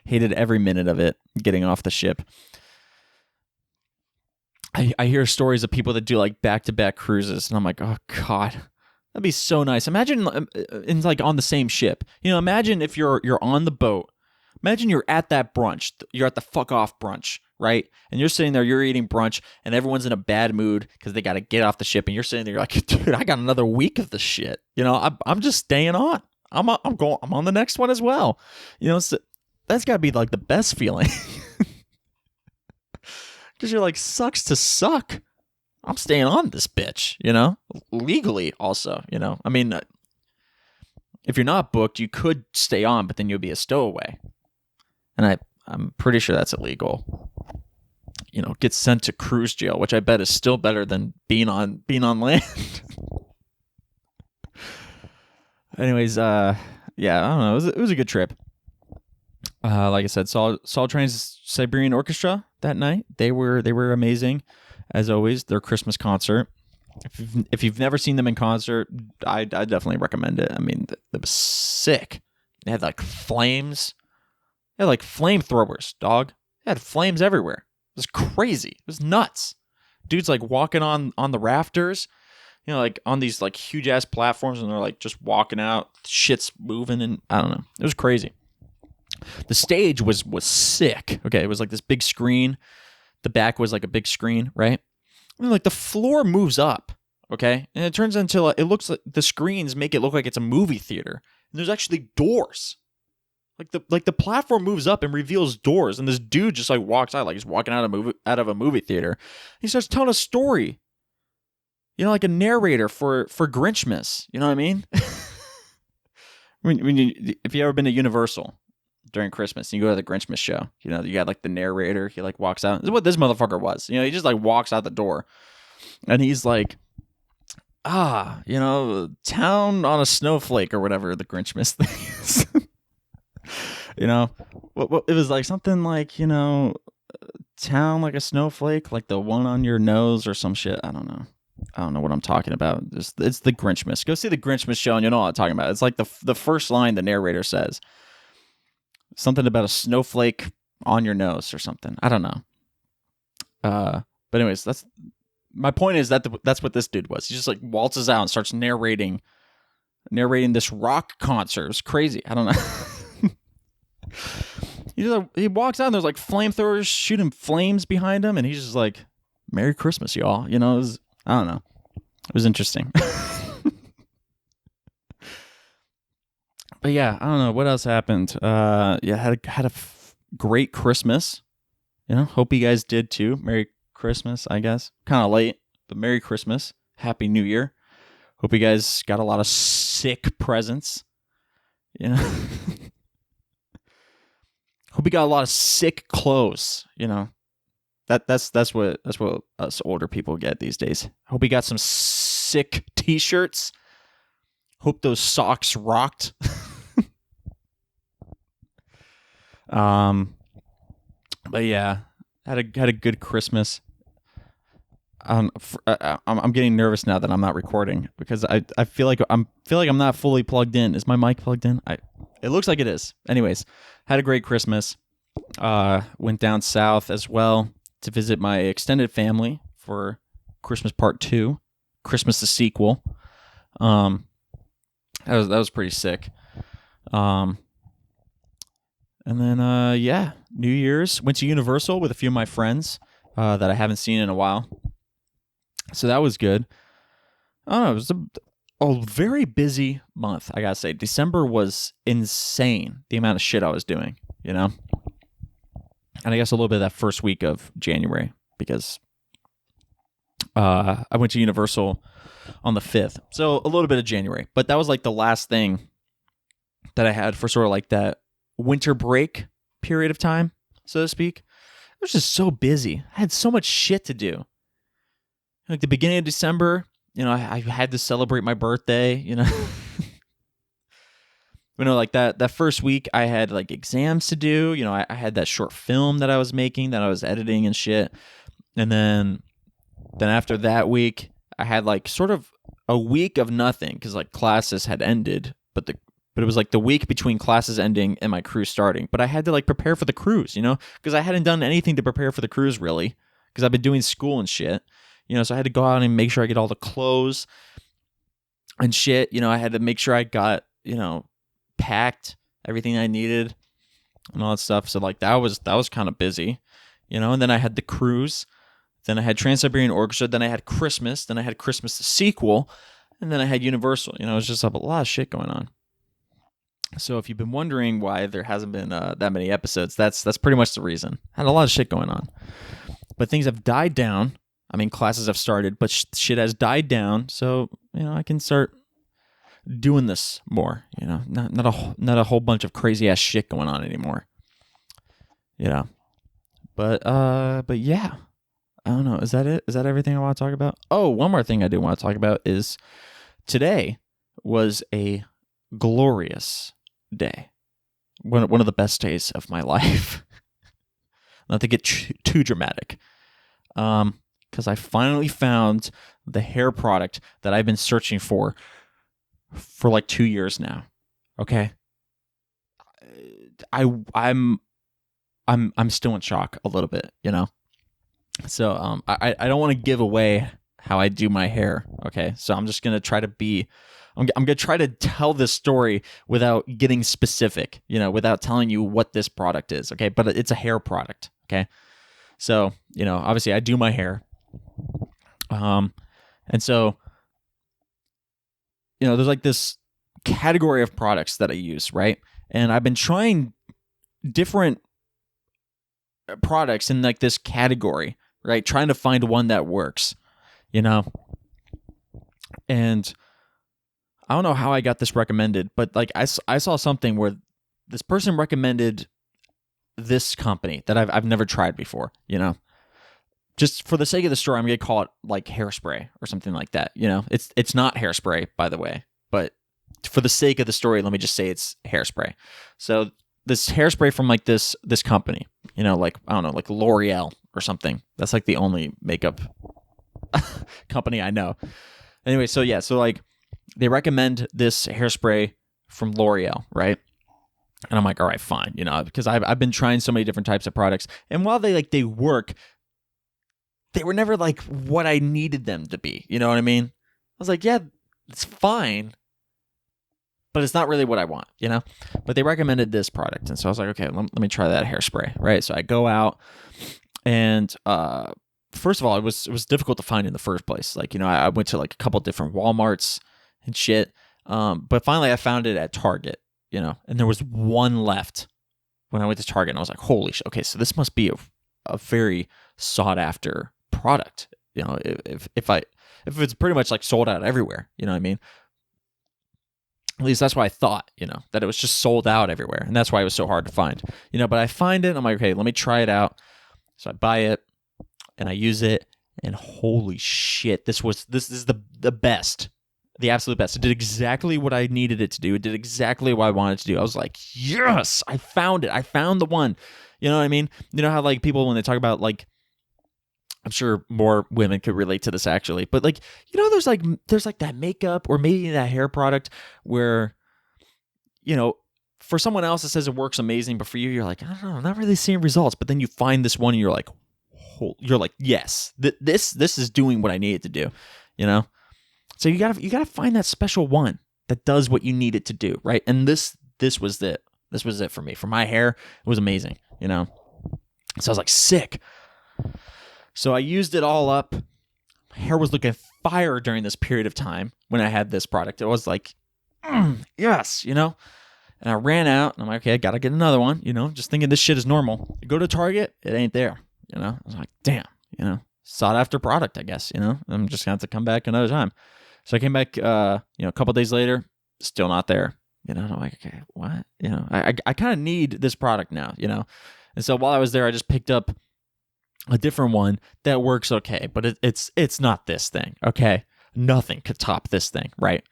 Hated every minute of it, getting off the ship. I hear stories of people that do like back-to-back cruises, and I'm like, oh God, that'd be so nice. Imagine in like on the same ship. Imagine if you're on the boat. Imagine you're at that brunch. You're at the fuck off brunch, right? And you're sitting there, you're eating brunch, and everyone's in a bad mood because they got to get off the ship. And you're sitting there, you're like, dude, I got another week of the shit. I'm just staying on. I'm on the next one as well. So that's got to be like the best feeling. Because you're like, sucks to suck. I'm staying on this bitch, legally also, I mean, if you're not booked, you could stay on, but then you'll be a stowaway. And I'm pretty sure that's illegal. Get sent to cruise jail, which I bet is still better than being on land. Anyways, yeah, I don't know. It was a good trip. Like I said, saw Trans-Siberian Orchestra that night. They were amazing, as always. Their Christmas concert. If you've never seen them in concert, I definitely recommend it. I mean, it was sick. They had like flames. They had like flamethrowers, dog. They had flames everywhere. It was crazy. It was nuts. Dudes like walking on the rafters, like on these like huge ass platforms, and they're like just walking out. Shit's moving, and I don't know. It was crazy. The stage was sick. Okay, it was like this big screen. The back was like a big screen, right? And like the floor moves up, okay? And it turns into it looks like the screens make it look like it's a movie theater. And there's actually doors. Like the platform moves up and reveals doors, and this dude just like walks out, like he's walking out of a movie theater. He starts telling a story. Like a narrator for Grinchmas. You know what I mean? If you ever been to Universal during Christmas and you go to the Grinchmas show, you got like the narrator. He like walks out. This is what this motherfucker was. He just like walks out the door, and he's like, town on a snowflake or whatever the Grinchmas thing is. It was like something like, town like a snowflake, like the one on your nose or some shit. I don't know. I don't know what I'm talking about. It's the Grinchmas. Go see the Grinchmas show and you'll know what I'm talking about. It's like the first line the narrator says. Something about a snowflake on your nose or something. I don't know. But anyways, that's my point is that that's what this dude was. He just like waltzes out and starts narrating this rock concert. It was crazy. I don't know. He walks out and there's like flamethrowers shooting flames behind him, and he's just like, "Merry Christmas, y'all." You know, I don't know. It was interesting. But yeah, I don't know what else happened. Yeah, had a great Christmas. You know, hope you guys did too. Merry Christmas, I guess. Kind of late, but Merry Christmas. Happy New Year. Hope you guys got a lot of sick presents. You know, hope you got a lot of sick clothes. You know, that's what us older people get these days. Hope you got some sick T-shirts. Hope those socks rocked. But yeah, had a good Christmas. I'm getting nervous now that I'm not recording because I feel like I'm not fully plugged in. Is my mic plugged in? It looks like it is. Anyways, had a great Christmas. Went down south as well to visit my extended family for Christmas Part 2, Christmas the sequel. That was pretty sick. And then yeah, New Year's went to Universal with a few of my friends that I haven't seen in a while. So that was good. I don't know, it was a very busy month, I gotta say. December was insane, the amount of shit I was doing, you know? And I guess a little bit of that first week of January, because I went to Universal on the 5th. So a little bit of January. But that was like the last thing that I had for sort of like that winter break period of time, so to speak. It was just so busy. I had so much shit to do. Like the beginning of December, you know, I had to celebrate my birthday, you know. You know, like that first week I had like exams to do. You know, I had that short film that I was making, that I was editing and shit. And then after that week, I had like sort of a week of nothing because like classes had ended, but it was like the week between classes ending and my cruise starting. But I had to like prepare for the cruise, you know, because I hadn't done anything to prepare for the cruise really, because I've been doing school and shit. You know, so I had to go out and make sure I get all the clothes and shit. You know, I had to make sure I got, you know, packed everything I needed and all that stuff. So like that was kind of busy, you know. And then I had the cruise, then I had Trans-Siberian Orchestra, then I had Christmas, then I had Christmas the sequel, and then I had Universal. You know, it was just a lot of shit going on. So if you've been wondering why there hasn't been that many episodes, that's pretty much the reason. I had a lot of shit going on, but things have died down. I mean, classes have started, but shit has died down. So, you know, I can start doing this more, you know, not a whole bunch of crazy ass shit going on anymore, you know. But yeah, I don't know. Is that it? Is that everything I want to talk about? Oh, one more thing I do want to talk about is today was a glorious day. One of the best days of my life. Not to get too dramatic. Because I finally found the hair product that I've been searching for like 2 years now. Okay, I'm still in shock a little bit, you know. So I don't want to give away how I do my hair. Okay, so I'm just gonna try to be. I'm gonna try to tell this story without getting specific, you know, without telling you what this product is. Okay, but it's a hair product. Okay, so you know, obviously I do my hair. And so, you know, there's like this category of products that I use, right? And I've been trying different products in like this category, right? Trying to find one that works, you know? And I don't know how I got this recommended, but like I saw something where this person recommended this company that I've never tried before, you know? Just for the sake of the story, I'm going to call it like hairspray or something like that. You know, it's not hairspray, by the way, but for the sake of the story, let me just say it's hairspray. So this hairspray from like this company, like, I don't know, like L'Oreal or something. That's like the only makeup company I know. Anyway, so like they recommend this hairspray from L'Oreal, right? And I'm like, all right, fine, because I've been trying so many different types of products, and while they work, they were never like what I needed them to be. You know what I mean? I was like, yeah, it's fine, but it's not really what I want, But they recommended this product, and so I was like, okay, let me try that hairspray, right? So I go out, and first of all, it was difficult to find in the first place. Like, I went to like a couple different Walmarts and shit, but finally I found it at Target, and there was one left when I went to Target, and I was like, holy shit, okay, so this must be a very sought after product, if it's pretty much like sold out everywhere, you know what I mean? At least that's what I thought, that it was just sold out everywhere. And that's why it was so hard to find, but I find it. I'm like, okay, let me try it out. So I buy it and I use it, and holy shit, this is the best, the absolute best. It did exactly what I needed it to do. It did exactly what I wanted to do. I was like, yes, I found it. I found the one. You know what I mean? You know how like people, when they talk about like, I'm sure more women could relate to this actually, but like, there's like that makeup or maybe that hair product where, for someone else it says it works amazing, but for you, you're like, I don't know, I'm not really seeing results. But then you find this one and you're like, yes, this is doing what I need it to do, So you gotta find that special one that does what you need it to do, right? And this was it. This was it for me. For my hair, it was amazing, So I was like, sick. So I used it all up. My hair was looking fire during this period of time when I had this product. It was like, yes, And I ran out, and I'm like, okay, I gotta get another one, just thinking this shit is normal. You go to Target, it ain't there, I was like, damn, sought after product, I guess, I'm just gonna have to come back another time. So I came back, a couple days later, still not there, and I'm like, okay, what? I kind of need this product now, And so while I was there, I just picked up a different one that works okay, but it's not this thing, okay? Nothing could top this thing, right?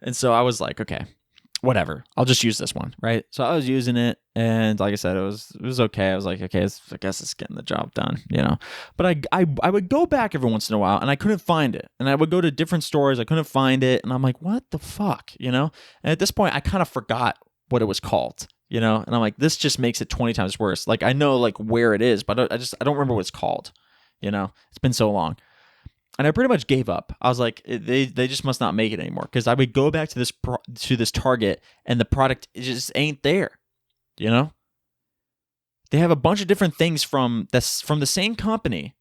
And so I was like, okay, whatever, I'll just use this one, right? So I was using it, and like I said, it was okay. I was like, okay, I guess it's getting the job done, But I would go back every once in a while, and I couldn't find it, and I would go to different stores, I couldn't find it, and I'm like, what the fuck, And at this point, I kind of forgot what it was called. And I'm like, this just makes it 20 times worse. Like, I know like where it is, but I don't remember what it's called. It's been so long, and I pretty much gave up. I was like, they just must not make it anymore, because I would go back to this Target, and the product just ain't there. They have a bunch of different things from the same company.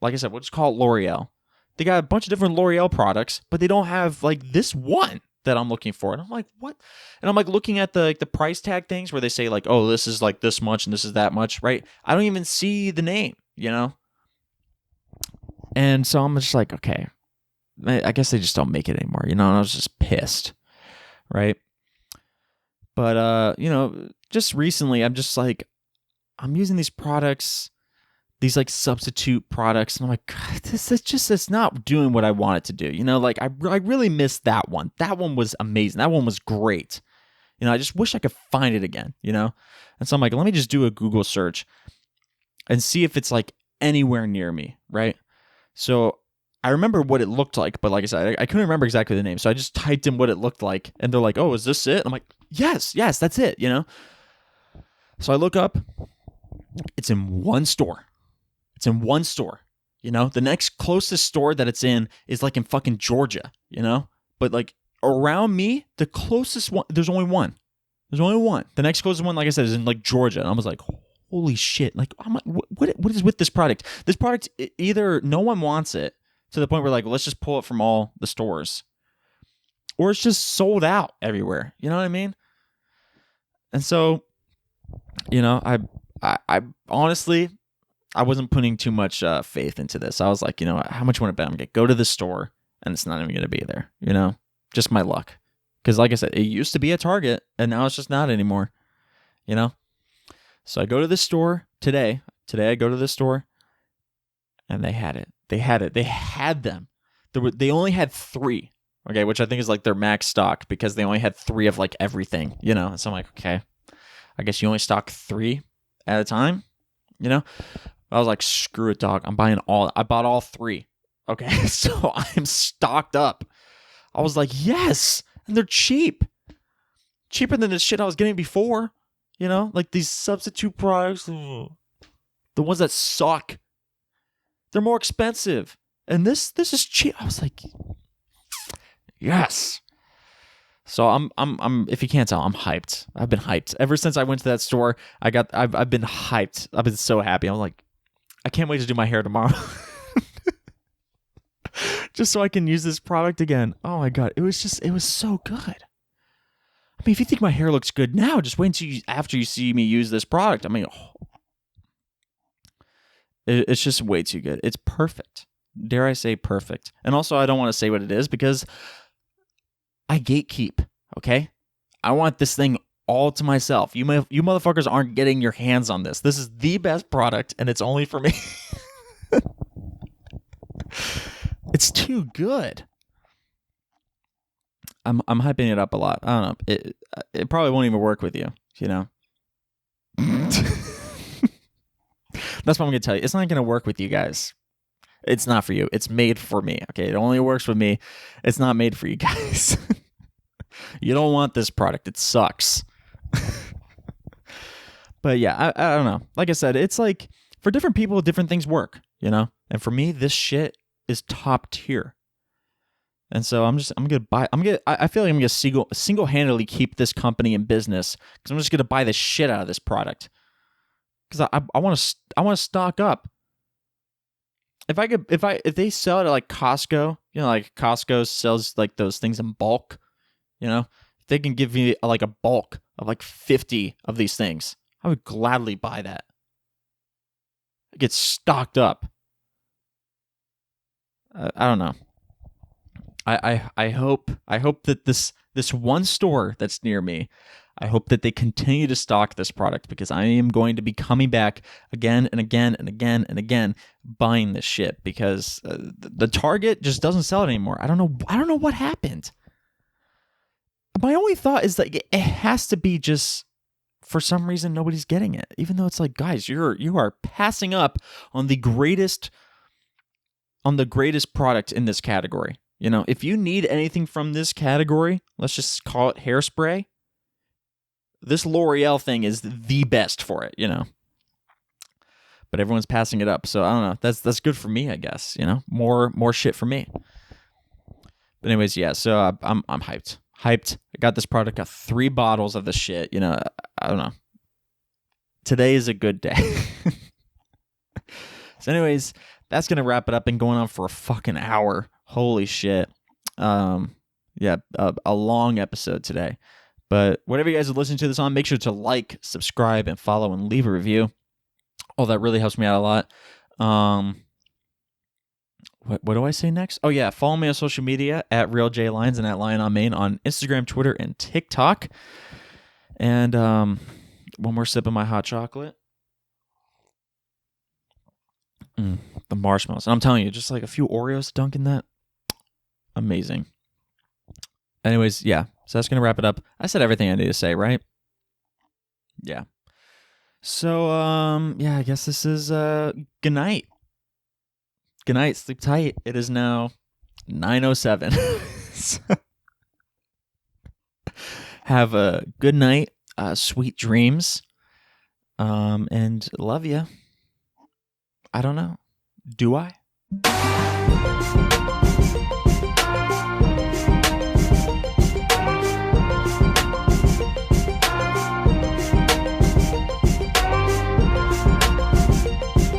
Like I said, we'll just call it L'Oreal. They got a bunch of different L'Oreal products, but they don't have like this one that I'm looking for. And I'm like, what? And I'm like looking at the price tag things where they say like, oh, this is like this much and this is that much, right? I don't even see the name, And so I'm just like, okay, I guess they just don't make it anymore, And I was just pissed, right? But just recently, I'm just like, I'm using these products, these like substitute products, and I'm like, God, it's not doing what I want it to do. Like I really missed that one. That one was amazing. That one was great. I just wish I could find it again, And so I'm like, let me just do a Google search and see if it's like anywhere near me, right? So I remember what it looked like, but like I said, I couldn't remember exactly the name. So I just typed in what it looked like, and they're like, oh, is this it? I'm like, yes, that's it, So I look up, it's in one store. The next closest store that it's in is like in fucking Georgia, But like around me, the closest one, there's only one. The next closest one, like I said, is in like Georgia. And I was like, holy shit. Like, I'm like, what is with this product? This product, either no one wants it to the point where like, let's just pull it from all the stores, or it's just sold out everywhere. You know what I mean? And so, I honestly, I wasn't putting too much faith into this. I was like, how much you want to bet I'm going to go to the store and it's not even going to be there, Just my luck. Because like I said, it used to be a Target, and now it's just not anymore, So I go to the store today. Today I go to the store, and they had it. They had them. They only had 3, okay, which I think is like their max stock, because they only had 3 of like everything, So I'm like, okay. I guess you only stock 3 at a time, you know? I was like, screw it, dog. I'm buying all. I bought all 3. Okay, so I'm stocked up. I was like, yes, and they're cheap. Cheaper than the shit I was getting before, you know? Like these substitute products, the ones that suck. They're more expensive. And this is cheap. I was like, yes. So I'm if you can't tell, I'm hyped. I've been hyped. Ever since I went to that store, I've been hyped. I've been so happy. I'm like, I can't wait to do my hair tomorrow. Just so I can use this product again. Oh my God. It was so good. I mean, if you think my hair looks good now, just wait until after you see me use this product. I mean, it's just way too good. It's perfect. Dare I say perfect. And also, I don't want to say what it is because I gatekeep, okay? I want this thing all to myself. You motherfuckers aren't getting your hands on this. This is the best product, and it's only for me. It's too good. I'm hyping it up a lot. I don't know. It probably won't even work with you, you know? That's what I'm going to tell you. It's not going to work with you guys. It's not for you. It's made for me, okay? It only works with me. It's not made for you guys. You don't want this product. It sucks. But yeah, I don't know. Like I said, it's like for different people, different things work, you know? And for me, this shit is top tier. And so I'm gonna buy. I feel like I'm gonna single-handedly keep this company in business because I'm just gonna buy the shit out of this product because I want to stock up. If they sell it at like Costco, you know, like Costco sells like those things in bulk, you know, if they can give me like a bulk of like 50 of these things, I would gladly buy that. Get stocked up. I don't know. I hope that this one store that's near me, I hope that they continue to stock this product because I am going to be coming back again and again and again and again buying this shit because the Target just doesn't sell it anymore. I don't know what happened. My only thought is that it has to be just for some reason nobody's getting it, even though it's like, guys, you are passing up on the greatest product in this category. You know, if you need anything from this category, let's just call it hairspray. This L'Oreal thing is the best for it, you know. But everyone's passing it up, so I don't know. That's good for me, I guess. You know, more shit for me. But anyways, yeah. So I'm hyped. Hyped. I got this product. Got 3 bottles of this shit. You know, I don't know. Today is a good day. So, anyways, that's gonna wrap it up. Been going on for a fucking hour. Holy shit. Yeah, a long episode today. But whatever you guys are listening to this on, make sure to like, subscribe, and follow and leave a review. Oh, that really helps me out a lot. What do I say next? Oh, yeah. Follow me on social media at RealJLines and at Lion on Main on Instagram, Twitter, and TikTok. And one more sip of my hot chocolate. The marshmallows. And I'm telling you, just like a few Oreos dunk in that. Amazing. Anyways, yeah. So that's going to wrap it up. I said everything I need to say, right? Yeah. So, yeah, I guess this is good night. Good night. Sleep tight. It is now 9:07. So, have a good night. Sweet dreams. And love you. I don't know. Do I?